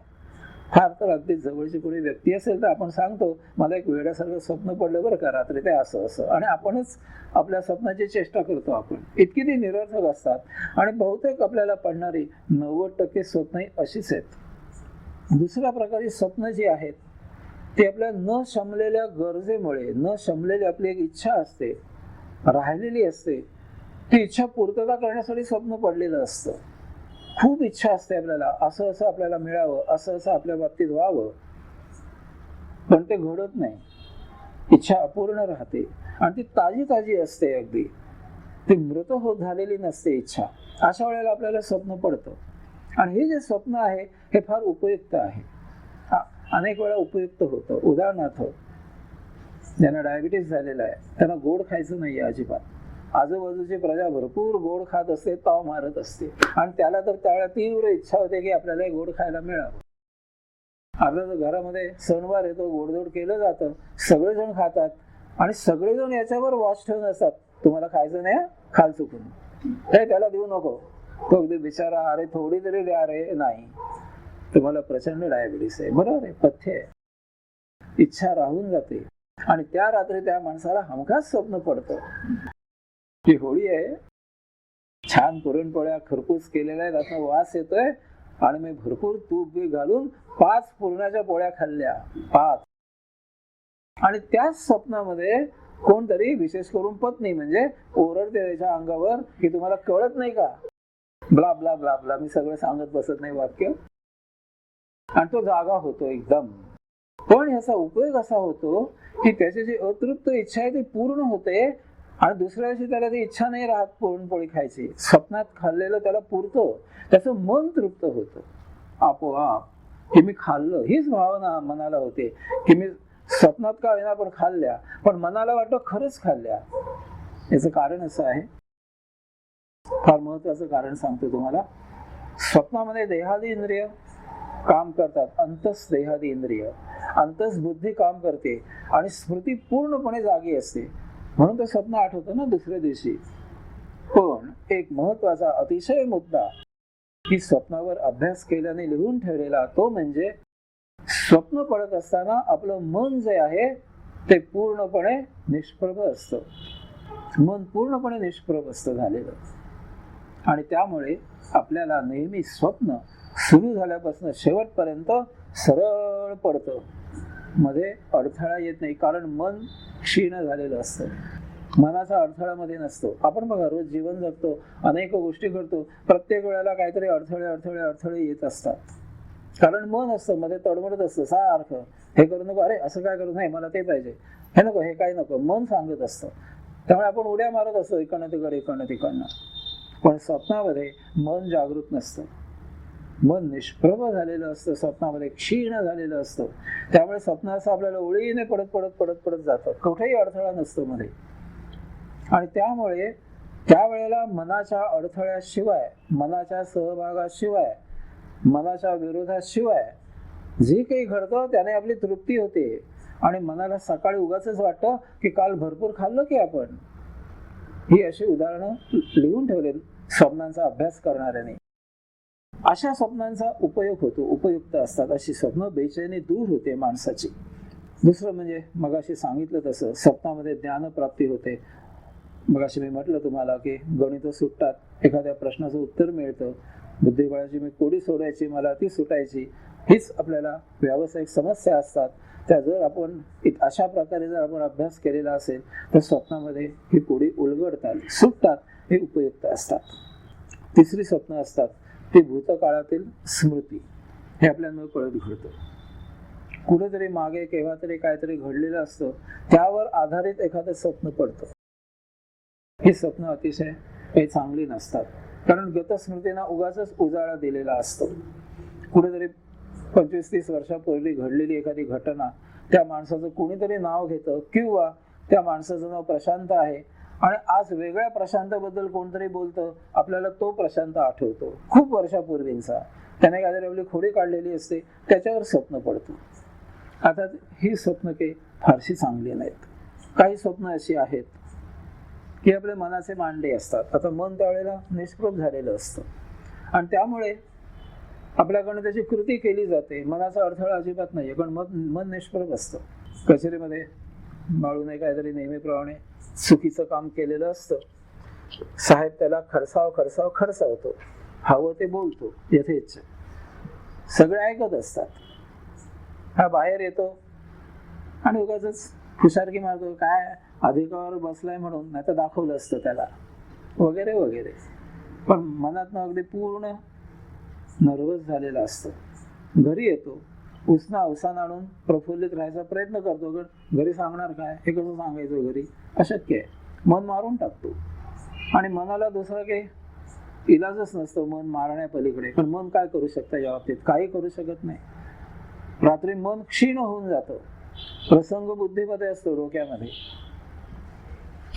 फार तर अगदी जवळची कोणी व्यक्ती असेल तर आपण सांगतो मला एक वेड्यासारखं स्वप्न पडलं बरं का रात्री, ते असं असं, आणि आपणच आपल्या स्वप्नाची चेष्टा करतो आपण. इतकी ती निरर्थक असतात. आणि बहुतेक आपल्याला पडणारी 90% स्वप्न ही अशीच आहेत. दुसऱ्या प्रकारची स्वप्न जी आहेत ती आपल्या न शमलेल्या गरजेमुळे, न शमलेली आपली एक इच्छा असते, राहिलेली असते, ती इच्छा पूर्तता करण्यासाठी स्वप्न पडलेलं असतं. खूप इच्छा असते आपल्याला, असं असं आपल्याला मिळावं, असं असं आपल्या बाबतीत व्हावं, पण ते घडत नाही. इच्छा अपूर्ण राहते आणि ती ताजी ताजी असते, अगदी ती मृत होत झालेली नसते इच्छा. अशा वेळेला आपल्याला स्वप्न पडतं. आणि हे जे स्वप्न आहे हे फार उपयुक्त आहे, अनेक वेळा उपयुक्त होतं. उदाहरणार्थ ज्यांना डायबिटीस झालेला आहे त्यांना गोड खायचं नाहीये अजिबात. आजूबाजूची प्रजा भरपूर गोड खात असते, ताव मारत असते, आणि त्याला तर त्यावेळेला तीव्र इच्छा होते की आपल्याला गोड खायला मिळावं. आता घरामध्ये सणवार येतो, गोडधोड केलं जातं, सगळेजण खातात, आणि सगळेजण याच्यावर वॉच ठेवून असतात, तुम्हाला खायचं नाही, खाल चुकून, हे त्याला देऊ नको, तो अगदी बिचारा, अरे थोडी तरी द्या रे, नाही, तुम्हाला प्रचंड डायबिटीस आहे. बरोबर आहे, पथ्य आहे. इच्छा राहून जाते. आणि त्या रात्री त्या माणसाला हमखास स्वप्न पडतं की होळी आहे, छान पुरणपोळ्या खरपूस केलेल्या आहेत, असा वास येतोय, आणि मी भरपूर तूप बी घालून 5 पुरणाच्या पोळ्या खाल्ल्या, 5. आणि त्याच स्वप्नामध्ये कोणतरी, विशेष करून पत्नी, म्हणजे ओरडते त्याच्या अंगावर की तुम्हाला कळत नाही का, ब्ला ब्ला ब्ला ब्ला, मी सगळं सांगत बसत नाही वाक्य, आणि तो जागा होतो एकदम. पण ह्याचा उपयोग असा होतो की त्याची जी अतृप्त इच्छा आहे ती पूर्ण होते, आणि दुसऱ्या दिवशी त्याला ती इच्छा नाही राहत पुरणपोळी खायची. स्वप्नात खाल्लेलं त्याला पुरतं, त्याचं मन तृप्त होतं आपोआप की मी खाल्लं. हीच भावना मनाला होते की मी स्वप्नात का होईना पण खाल्ल्या, पण मनाला वाटतं खरंच खाल्ल्या. याचं कारण असं आहे, फार महत्वाचं कारण सांगतो तुम्हाला. स्वप्नामध्ये देहादी इंद्रिय काम करतात, अंतस देहादी इंद्रिय, अंतस बुद्धी काम करते, आणि स्मृती पूर्णपणे जागी असते, म्हणून ते स्वप्न आठवतं ना दुसऱ्या दिवशी. पण एक महत्वाचा अतिशय मुद्दा की स्वप्नावर अभ्यास केल्याने लिहून ठेवलेला, तो म्हणजे स्वप्न पडत असताना आपलं मन जे आहे ते पूर्णपणे निष्प्रभ असतं. मन पूर्णपणे निष्प्रभ असतं झालेलं, आणि त्यामुळे आपल्याला नेहमी स्वप्न सुरू झाल्यापासून शेवटपर्यंत सरळ पडतं, मध्ये अडथळा येत नाही, कारण मन क्षीण झालेलं असतं. मनाचा अडथळ्यामध्ये नसतो. आपण बघा रोज जीवन जगतो, अनेक गोष्टी करतो, प्रत्येक वेळेला काहीतरी अडथळे अडथळे अडथळे येत असतात. कारण मन असतं मध्ये तडमडत असतं सारखं, हे करू नको, अरे असं काय करू, नाही मला ते पाहिजे, हे नको, हे काय नको, मन सांगत असतं. त्यामुळे आपण उड्या मारत असतो इकडनं तिकडे इकडनं तिकडनं. पण स्वप्नामध्ये मन जागृत नसतं, मन निष्प्रभ झालेलं असतं, स्वप्नामध्ये क्षीण झालेलं असतं. त्यामुळे स्वप्न असं आपल्याला ओळीने पडत पडत पडत पडत जातं, कुठेही अडथळा नसतो मध्ये. आणि त्यामुळे त्यावेळेला मनाच्या अडथळ्याशिवाय, मनाच्या सहभागाशिवाय, मनाच्या विरोधाशिवाय जे काही घडतं त्याने आपली तृप्ती होते. आणि मनाला सकाळी उगाच वाटतं की काल भरपूर खाल्लं की आपण. ही अशी उदाहरणं लिहून ठेवले स्वप्नांचा अभ्यास करणाऱ्याने. अशा स्वप्नांचा उपयोग होतो, उपयुक्त असतात. अशी स्वप्न बेचैनी दूर होते माणसाची. दुसरं म्हणजे मगाशी सांगितलं तसं स्वप्नामध्ये ज्ञानप्राप्ती होते. मगाशी मी म्हटलं तुम्हाला की गणित सुटतात, एखाद्या प्रश्नाचं उत्तर मिळतं, बुद्धिबळाची मी कोडी सोडायची, मला ती सुटायची. हीच आपल्याला व्यावसायिक समस्या असतात. त्या जर आपण अशा प्रकारे जर आपण अभ्यास केलेला असेल तर स्वप्नामध्ये ही कोडी उलगडतात, सुटतात, हे उपयुक्त असतात. तिसरी स्वप्न असतात ती भूतकाळातील स्मृती. हे आपल्याला न कळत घडतं. कुठेतरी मागे केव्हा तरी काहीतरी घडलेलं असतं, त्यावर आधारित एखादं स्वप्न पडतं. ही स्वप्न अतिशय काही चांगली नसतात. कारण गतस्मृतींना उगाच उजाळा दिलेला असतो. कुठेतरी 25-30 वर्षापूर्वी घडलेली एखादी घटना, त्या माणसाचं कोणीतरी नाव घेतं, किंवा त्या माणसाचं नाव प्रशांत आहे आणि आज वेगळ्या प्रशांताबद्दल कोणतरी बोलतं, आपल्याला तो प्रशांत आठवतो खूप वर्षापूर्वींचा. त्याने काहीतरी आपली खोडी काढलेली असते, त्याच्यावर स्वप्न पडतं. आता ही स्वप्न काही फारशी चांगली नाहीत. काही स्वप्न अशी आहेत की आपल्या मनाचे मांडे असतात. आता मन त्यावेळेला निष्प्रभ झालेलं असतं आणि त्यामुळे आपल्याकडनं त्याची कृती केली जाते. मनाचा अडथळा अजिबात नाहीये, पण मन निष्प्रभ असतं. कचेरीमध्ये बाळूने काहीतरी नेहमीप्रमाणे चुकीचं काम केलेलं असतं. साहेब त्याला खडसावतो, हवं ते बोलतो यथेच्छ. सगळे ऐकत असतात. हा बाहेर येतो आणि उगाच खुशारकी मारतो, काय अधिकारावर बसलाय म्हणून, नाही तर दाखवलं असतं त्याला, वगैरे वगैरे. पण मनातनं अगदी पूर्ण नर्वस झालेला असतो. घरी येतो, उसना अवसान आणून प्रफुल्लित राहायचा प्रयत्न करतो. घरी सांगणार काय, हे कसं सांगायचं घरी, अशक्य आहे. मन मारून टाकतो. आणि मनाला दुसरा काही इलाजच नसतो मन मारण्यापलीकडे. पण मन काय करू शकतं या बाबतीत? काही करू शकत नाही. रात्री मन क्षीण होऊन जातं, प्रसंग बुद्धीमध्ये असतो डोक्यामध्ये.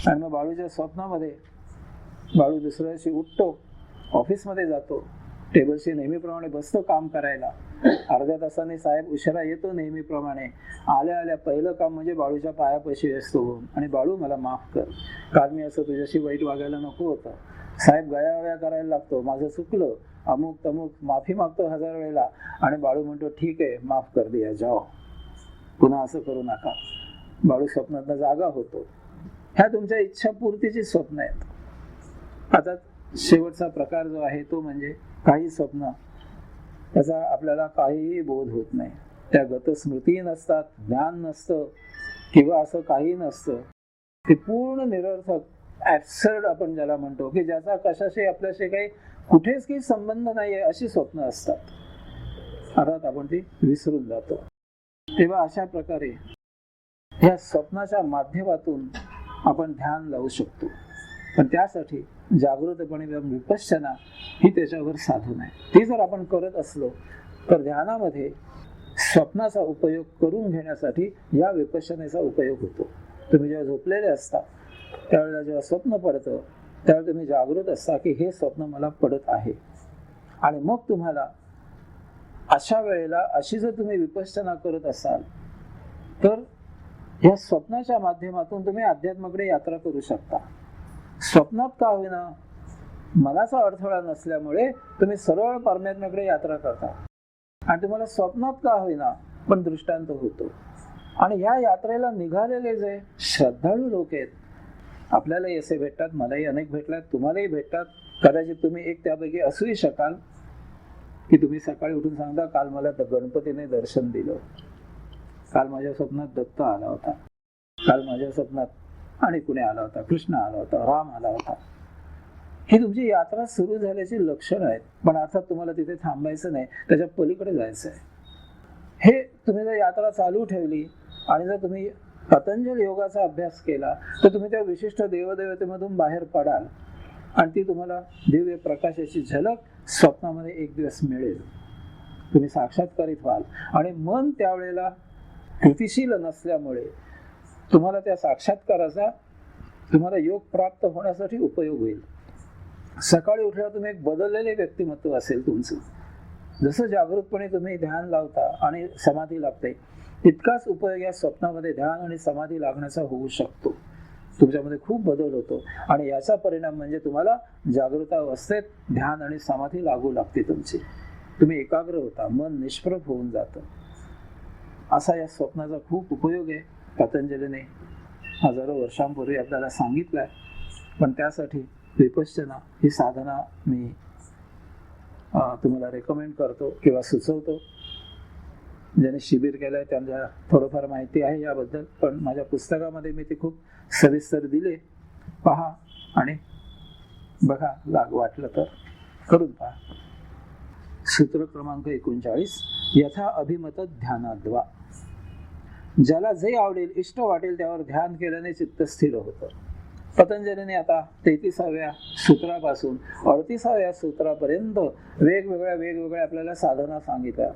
आणि मग बाळूच्या स्वप्नामध्ये बाळू दुसऱ्या दिवशी उठतो, ऑफिसमध्ये जातो, टेबलशी नेहमीप्रमाणे बसतो काम करायला. अर्ध्या तासाने साहेब उशिरा येतो नेहमीप्रमाणे. आल्या आल्या पहिलं काम म्हणजे बाळूच्या पायापाशी असतो आणि बाळू मला माफ कर, काल मी असं तुझ्याशी वाईट वागायला नको होतं. साहेब गयावया करायला लागतो, माझं चुकलं, अमुक तमुक माफी मागतो 1000 वेळेला. आणि बाळू म्हणतो ठीक आहे, माफ कर दिया जाओ, पुन्हा असं करू नका. बाळू स्वप्नातनं जागा होतो. ह्या तुमच्या इच्छापूर्तीची स्वप्न आहेत. आता शेवटचा प्रकार जो आहे तो म्हणजे काही स्वप्न त्याचा आपल्याला काहीही बोध होत नाही. त्या गतस्मृती नसतात, ज्ञान नसतं, किंवा असं काही नसतं. ते पूर्ण निरर्थक, ऍब्सर्ड आपण ज्याला म्हणतो, की ज्याचा कशाशी आपल्याशी काही कुठेच काही संबंध नाहीये, अशी स्वप्न असतात. अर्थात आपण ती विसरून जातो. तेव्हा अशा प्रकारे ह्या स्वप्नाच्या माध्यमातून आपण ध्यान लावू शकतो. पण त्यासाठी जागृतपणे विपश्यना ही त्याच्यावर साधन आहे. ती जर आपण करत असलो तर ध्यानामध्ये स्वप्नाचा उपयोग करून घेण्यासाठी या विपश्यनेचा उपयोग होतो. तुम्ही जेव्हा झोपलेले असता त्यावेळेला जेव्हा स्वप्न पडतं त्यावेळेला तुम्ही जागृत असता की हे स्वप्न मला पडत आहे. आणि मग तुम्हाला अशा वेळेला अशी जर तुम्ही विपश्यना करत असाल तर या स्वप्नाच्या माध्यमातून तुम्ही अध्यात्माकडे यात्रा करू शकता. स्वप्नात का होईना, मनाचा अडथळा नसल्यामुळे तुम्ही सरळ परमात्म्याकडे यात्रा करता. आणि तुम्हाला स्वप्नात का होईना पण दृष्टांत होतो. आणि ह्या यात्रेला निघालेले जे श्रद्धाळू लोक आहेत, आपल्यालाही असे भेटतात, मलाही अनेक भेटल्यात, तुम्हालाही भेटतात. कदाचित तुम्ही एक त्यापैकी असूही शकाल की तुम्ही सकाळी उठून सांगता, काल मला गणपतीने दर्शन दिलं, काल माझ्या स्वप्नात दत्त आला होता, काल माझ्या स्वप्नात आणि कुणी आला होता, कृष्ण आला होता, राम आला होता. ही तुमची यात्रा सुरू झाल्याची लक्षणं आहेत. पण अर्थात तुम्हाला तिथे थांबायचं नाही, त्याच्या पलीकडे जायचं आहे. हे तुम्ही जर यात्रा चालू ठेवली आणि जर तुम्ही पतंजल योगाचा अभ्यास केला तर तुम्ही त्या विशिष्ट देवदेवतेमधून बाहेर पडाल आणि ती तुम्हाला दिव्य प्रकाशाची झलक स्वप्नामध्ये एक दिवस मिळेल. तुम्ही साक्षात्कारित व्हाल आणि मन त्यावेळेला कृतिशील नसल्यामुळे तुम्हाला त्या साक्षात्काराचा तुम्हाला योग प्राप्त होण्यासाठी उपयोग होईल. सकाळी उठल्यावर तुम्ही एक बदललेले व्यक्तिमत्व असेल तुमचं. जसं जागृतपणे तुम्ही ध्यान लावता आणि समाधी लागते तितकाच उपयोग या स्वप्नामध्ये ध्यान आणि समाधी लागण्याचा होऊ शकतो. तुमच्यामध्ये खूप बदल होतो आणि याचा परिणाम म्हणजे तुम्हाला जागृतावस्थेत ध्यान आणि समाधी लागू लागते तुमची. तुम्ही एकाग्र होता, मन निष्प्रभ होऊन जातं. असा या स्वप्नाचा खूप उपयोग आहे. पतंजलीने हजारो वर्षांपूर्वी आपल्याला सांगितलंय. पण त्यासाठी विपश्यना ही साधना मी तुम्हाला रेकमेंड करतो किंवा सुचवतो. ज्याने शिबिर केलंय त्यांना थोडंफार माहिती आहे याबद्दल, पण माझ्या पुस्तकामध्ये मी ते खूप सविस्तर दिले. पहा आणि बघा, वाटलं तर करून पहा. सूत्र क्रमांक 39, यथा अभिमत ध्यानाद्वा. ज्याला जे आवडेल, इष्ट वाटेल त्यावर ध्यान केल्याने चित्त स्थिर होतं. पतंजलीने आता 33व्या सूत्रापासून 38व्या सूत्रापर्यंत वेगवेगळ्या आपल्याला साधना सांगितल्या.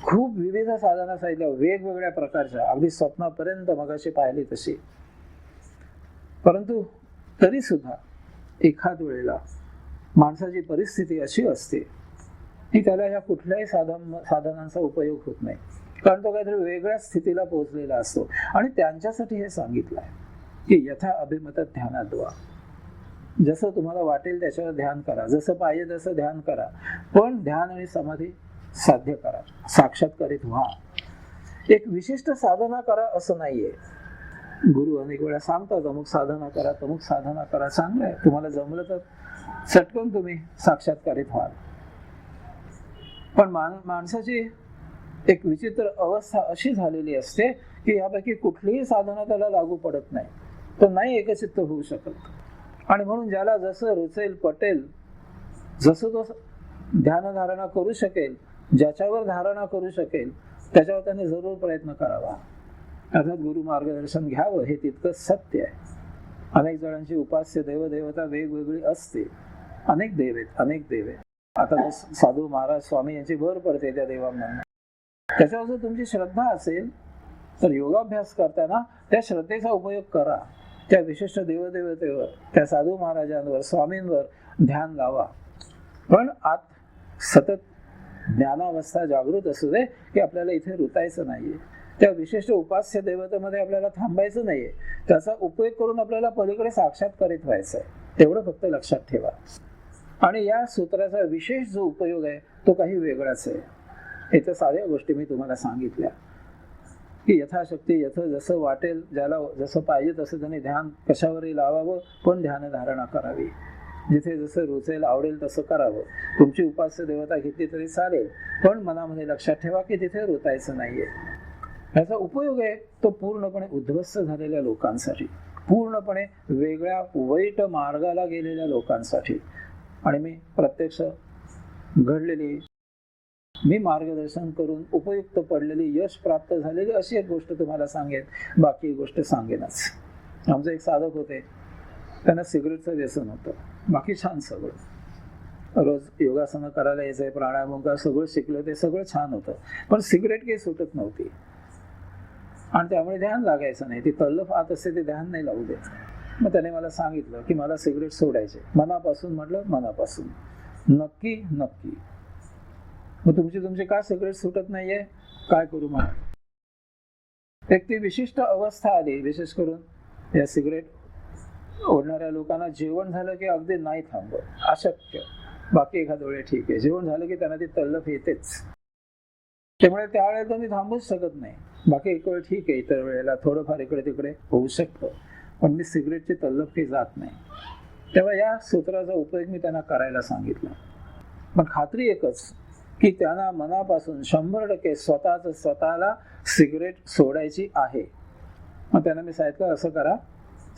खूप विविध साधना सांगितल्या, वेगवेगळ्या प्रकारच्या, अगदी स्वप्नापर्यंत मगाशी पाहिली तशी. परंतु तरी सुद्धा एखाद वेळेला माणसाची परिस्थिती अशी असते की त्याला या कुठल्याही साधनांचा उपयोग होत नाही, कारण तो काहीतरी वेगळ्या स्थितीला पोहोचलेला असतो. आणि त्यांच्यासाठी हे सांगितलं आहे की यथा अभिमत ध्यानाद्वा. जसं तुम्हाला वाटेल त्याच्यावर ध्यान करा, जसं पाहिजे तसं ध्यान करा, पण ध्यान आणि समाधी साध्य करा, साक्षात्कारित व्हा. एक विशिष्ट साधना करा असं नाहीये. गुरु अनेक वेळा सांगतात अमुक साधना करा, तमुक साधना करा. चांगलं आहे, तुम्हाला जमलं तर चटकन तुम्ही साक्षात्कारित व्हाल. पण माणसाची एक विचित्र अवस्था अशी झालेली असते की यापैकी कुठलीही साधना त्याला लागू पडत नाही, तो नाही एकचित्त होऊ शकत. आणि म्हणून ज्याला जसं रुचेल पटेल, जसं तो ध्यानधारणा करू शकेल, ज्याच्यावर धारणा करू शकेल त्याच्यावर त्याने जरूर प्रयत्न करावा. अर्थात गुरु मार्गदर्शन घ्यावं हे तितकंच सत्य आहे. अनेक जणांची उपास्य देवदेवता वेगवेगळी असते. अनेक देव आहेत. आता साधू महाराज स्वामी यांची भर पडते त्या देवांना. त्याच्यावर जर तुमची श्रद्धा असेल तर योगाभ्यास करताना त्या श्रद्धेचा उपयोग करा. त्या विशिष्ट देवदेवतेवर, त्या साधू महाराजांवर, स्वामींवर ध्यान लावा. पण आत सतत ज्ञानावस्था जागृत असू दे की आपल्याला इथे रुतायचं नाहीये. त्या विशिष्ट उपास्य देवतेमध्ये आपल्याला थांबायचं नाहीये. त्याचा उपयोग करून आपल्याला पलीकडे साक्षात्कारित व्हायचं आहे. तेवढं फक्त लक्षात ठेवा. आणि या सूत्राचा विशेष जो उपयोग आहे तो काही वेगळाच आहे. इथं साध्या गोष्टी मी तुम्हाला सांगितल्या की यथाशक्ती जसं वाटेल, ज्याला जसं पाहिजे तसं त्याने ध्यान कशावरही लावावं, पण ध्यानधारणा करावी. जिथे जसं रुचेल आवडेल तसं करावं. तुमची उपास्य देवता घेतली तरी चालेल, पण मनामध्ये लक्षात ठेवा की तिथे रुतायचं नाहीये. याचा उपयोग आहे तो पूर्णपणे उद्ध्वस्त झालेल्या लोकांसाठी, पूर्णपणे वेगळ्या वाईट मार्गाला गेलेल्या लोकांसाठी. आणि मी प्रत्यक्ष घडलेली, मी मार्गदर्शन करून उपयुक्त पडलेली, यश प्राप्त झालेली अशी एक गोष्ट तुम्हाला सांगेन, बाकी गोष्ट सांगेनच. आमचे एक साधक होते, त्यांना सिगरेटचं व्यसन होतं. बाकी छान सगळं, रोज योगासनं करायला यायचंय, प्राणायाम सगळं शिकलं, ते सगळं छान होतं, पण सिगरेट काही सुटत नव्हती आणि त्यामुळे ध्यान लागायचं नाही. ती तल्लफ आत असते, ते ध्यान नाही लावू देत. मग त्याने मला सांगितलं की मला सिगरेट सोडायचे मनापासून. म्हटलं मनापासून, नक्की नक्की. मग तुमची का सिगरेट सुटत नाहीये, काय करू म्हणा. एक ती विशिष्ट अवस्था आली, विशेष करून या सिगरेट ओढणाऱ्या लोकांना जेवण झालं की अगदी नाही थांबत, अशक्य. बाकी एखाद्या वेळे ठीक आहे, जेवण झालं की त्यांना ती तल्लफ येतेच. त्यामुळे त्यावेळेला तुम्ही थांबूच शकत नाही. बाकी एक वेळ ठीक आहे, इतर वेळेला थोडंफार इकडे तिकडे होऊ शकतं, पण मी सिगरेटची तल्लफ काही जात नाही. तेव्हा या सूत्राचा उपयोग मी त्यांना करायला सांगितला. पण खात्री एकच की त्यांना मनापासून 100% स्वतःला सिगरेट सोडायची आहे. मग त्यांना मी सांगितलं असं करा,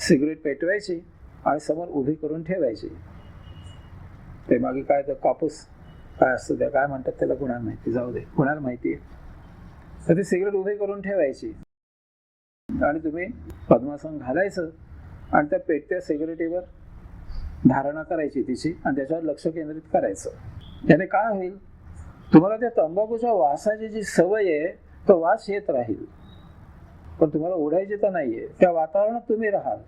सिगरेट पेटवायची आणि समोर उभी करून ठेवायची. ते मागे काय तर कापूस काय असतं त्या काय म्हणतात त्याला कुणाला माहिती, जाऊ दे कुणाला माहिती आहे. तर ती सिगरेट उभी करून ठेवायची आणि तुम्ही पद्मासन घालायचं आणि त्या पेटत्या सिगरेटीवर धारणा करायची तिची आणि त्याच्यावर लक्ष केंद्रित करायचं. त्याने काय होईल, तुम्हाला त्या तंबाखूच्या वासाची जी सवय आहे तो वास येत राहील, पण तुम्हाला ओढायची तर नाहीये. त्या वातावरणात तुम्ही राहाल,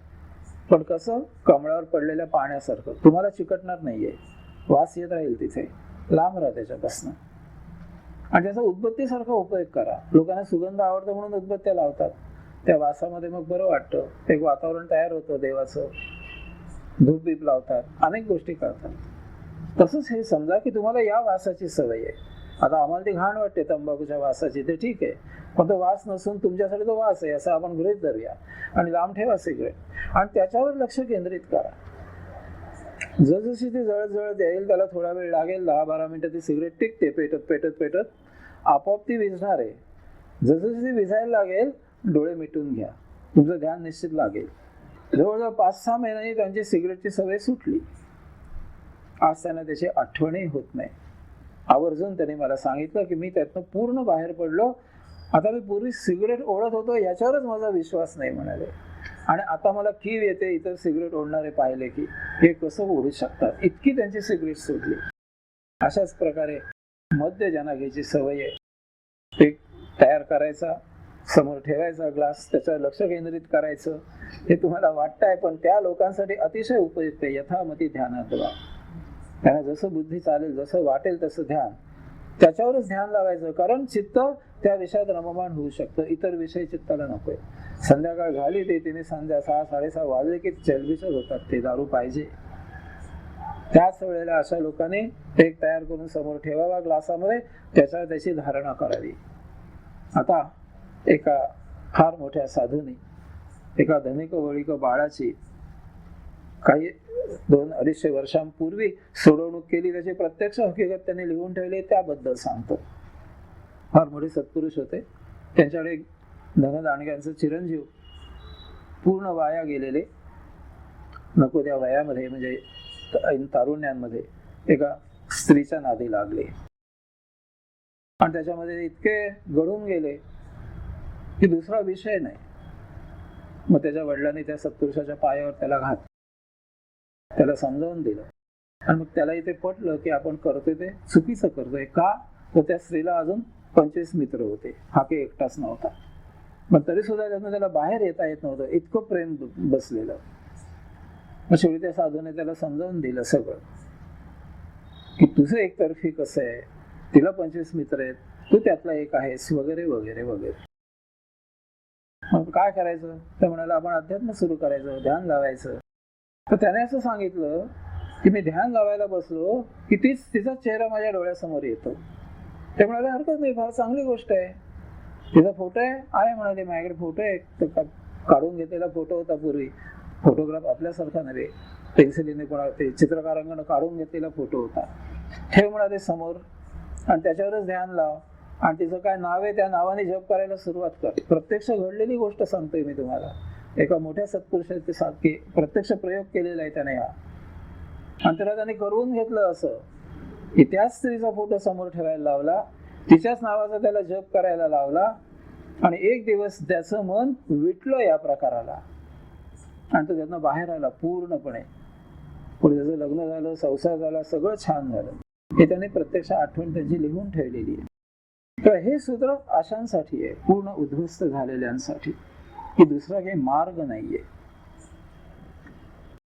पण कसं कमळावर पडलेल्या पाण्यासारखं तुम्हाला चिकटणार नाहीये. वास येत राहील तिथे, लांब राहा त्याच्यापासून. आणि त्याचा उदबत्तीसारखा उपयोग करा. लोकांना सुगंध आवडतो म्हणून उदबत्त्या लावतात. त्या वासामध्ये मग बरं वाटतं, एक वातावरण तयार होतं देवाचं. धूप बीप लावतात, अनेक गोष्टी करतात. तसंच हे समजा की तुम्हाला या वासाची सवय आहे. आता आम्हाला ती घाण वाटते तंबाखूच्या वासाची, ते ठीक आहे, पण तो वास नसून तुमच्यासाठी तो वास आहे असं आपण गृहीत धरूया आणि लांब ठेवा सिगरेट आणि त्याच्यावर लक्ष केंद्रित करा. जसजशी ती जळत जळत येईल, त्याला थोडा वेळ लागेल, 10-12 मिनिटं ती सिगरेट टिकते, पेटत पेटत पेटत आपोआप ती विझणार आहे. जसजशी ती विझायला लागेल, डोळे मिटून घ्या, तुमचं ध्यान निश्चित लागेल. जवळजवळ 5-6 महिन्यांनी त्यांची सिगरेटची सवय सुटली. आज त्यांना त्याची आठवणही होत नाही. आवर्जून त्याने मला सांगितलं की मी त्यातनं पूर्ण बाहेर पडलो. आता मी पूर्वी सिगरेट ओढत होतो याच्यावरच माझा विश्वास नाही म्हणाले, आणि आता मला कीव येते इतर सिगरेट ओढणारे पाहिले की हे कसं ओढू शकतात, इतकी त्यांची सिगरेट सुटली. अशाच प्रकारे मद्य ज्यांना घ्यायची सवय आहे, ते तयार करायचा, समोर ठेवायचा ग्लास, त्याच्यावर लक्ष केंद्रित करायचं. हे तुम्हाला वाटतंय, पण त्या लोकांसाठी अतिशय उपयुक्त आहे. यथामती ध्यानात व्हा. त्यांना जसं बुद्धी चालेल, जसं वाटेल तसं ध्यान, त्याच्यावरच ध्यान लावायचं. कारण चित्त त्या विषयात रममाण होऊ शकतं, इतर विषय चित्ताला नकोय. संध्याकाळ झाली ते तिने संध्या 6-6:30 वाजले की चलबिचल होतात, ते दारू पाहिजे. त्याच वेळेला अशा लोकांनी एक तयार करून समोर ठेवावा ग्लासामध्ये, त्याच्यावर त्याची धारणा करावी. आता एका फार मोठ्या साधूने एका धनिक वळीक बाळाची काही 200-250 वर्षांपूर्वी सोडवणूक केली. त्याची प्रत्यक्ष हकीकत त्यांनी लिहून ठेवली, त्याबद्दल सांगतो. फार मोठे सत्पुरुष होते. त्यांच्याकडे एक धनदांडग्यांचं चिरंजीव पूर्ण वाया गेलेले, नको त्या वयामध्ये म्हणजे तारुण्यांमध्ये एका स्त्रीच्या नादी लागले आणि त्याच्यामध्ये इतके गळून गेले की दुसरा विषय नाही. मग त्याच्या वडिलांनी त्या सत्पुरुषाच्या पायावर त्याला त्याला समजावून दिलं आणि मग त्याला इथे पटलं की आपण करतोय ते चुकीचं करतोय. का तर त्या स्त्रीला अजून 25 मित्र होते, हा काही एकटाच नव्हता. मग तरी सुद्धा त्याला बाहेर येता येत नव्हतं, इतकं प्रेम बसलेलं. मग शेवटी त्या साधूने त्याला समजावून दिलं सगळं की तुझं एकतर्फी कसं आहे, तिला 25 मित्र आहेत, तू त्यातला एक आहेस, वगैरे वगैरे वगैरे. मग काय करायचं, तर म्हणाला आपण अध्यात्म सुरू करायचं, ध्यान लावायचं. तर त्याने असं सांगितलं की मी ध्यान लावायला बसलो की तिचा चेहरा माझ्या डोळ्यासमोर येतो. ते म्हणाले हरकत नाही, फार चांगली गोष्ट आहे. तिचा फोटो आहे म्हणाले, माझ्याकडे फोटो आहे. तर काढून घेतलेला फोटो होता पूर्वी, फोटोग्राफ आपल्यासारखा नव्हे, पेन्सिलीने कोणा ते चित्रकारांकडून काढून घेतलेला फोटो होता. ठेव म्हणाले समोर आणि त्याच्यावरच ध्यान लाव आणि तिचं काय नाव आहे त्या नावाने जप करायला सुरुवात कर. प्रत्यक्ष घडलेली गोष्ट सांगतोय मी तुम्हाला. एका मोठ्या सत्पुरुषाचे प्रत्यक्ष प्रयोग केलेला आहे त्याने हा. आणि त्याला त्याने करून घेतलं असं की त्याच स्त्रीचा फोटो समोर ठेवायला लावला, तिच्याच नावाचा त्याला जप करायला लावला आणि एक दिवस त्याचं मन विटलं या प्रकाराला आणि तो त्यातनं बाहेर आला पूर्णपणे. पुढे त्याचं लग्न झालं, संसार झाला, सगळं छान झालं. हे त्याने प्रत्यक्ष आठवण त्याची लिहून ठेवलेली आहे. तर हे सूत्र अशांसाठी आहे, पूर्ण उद्ध्वस्त झालेल्यांसाठी, की दुसरा काही मार्ग नाहीये.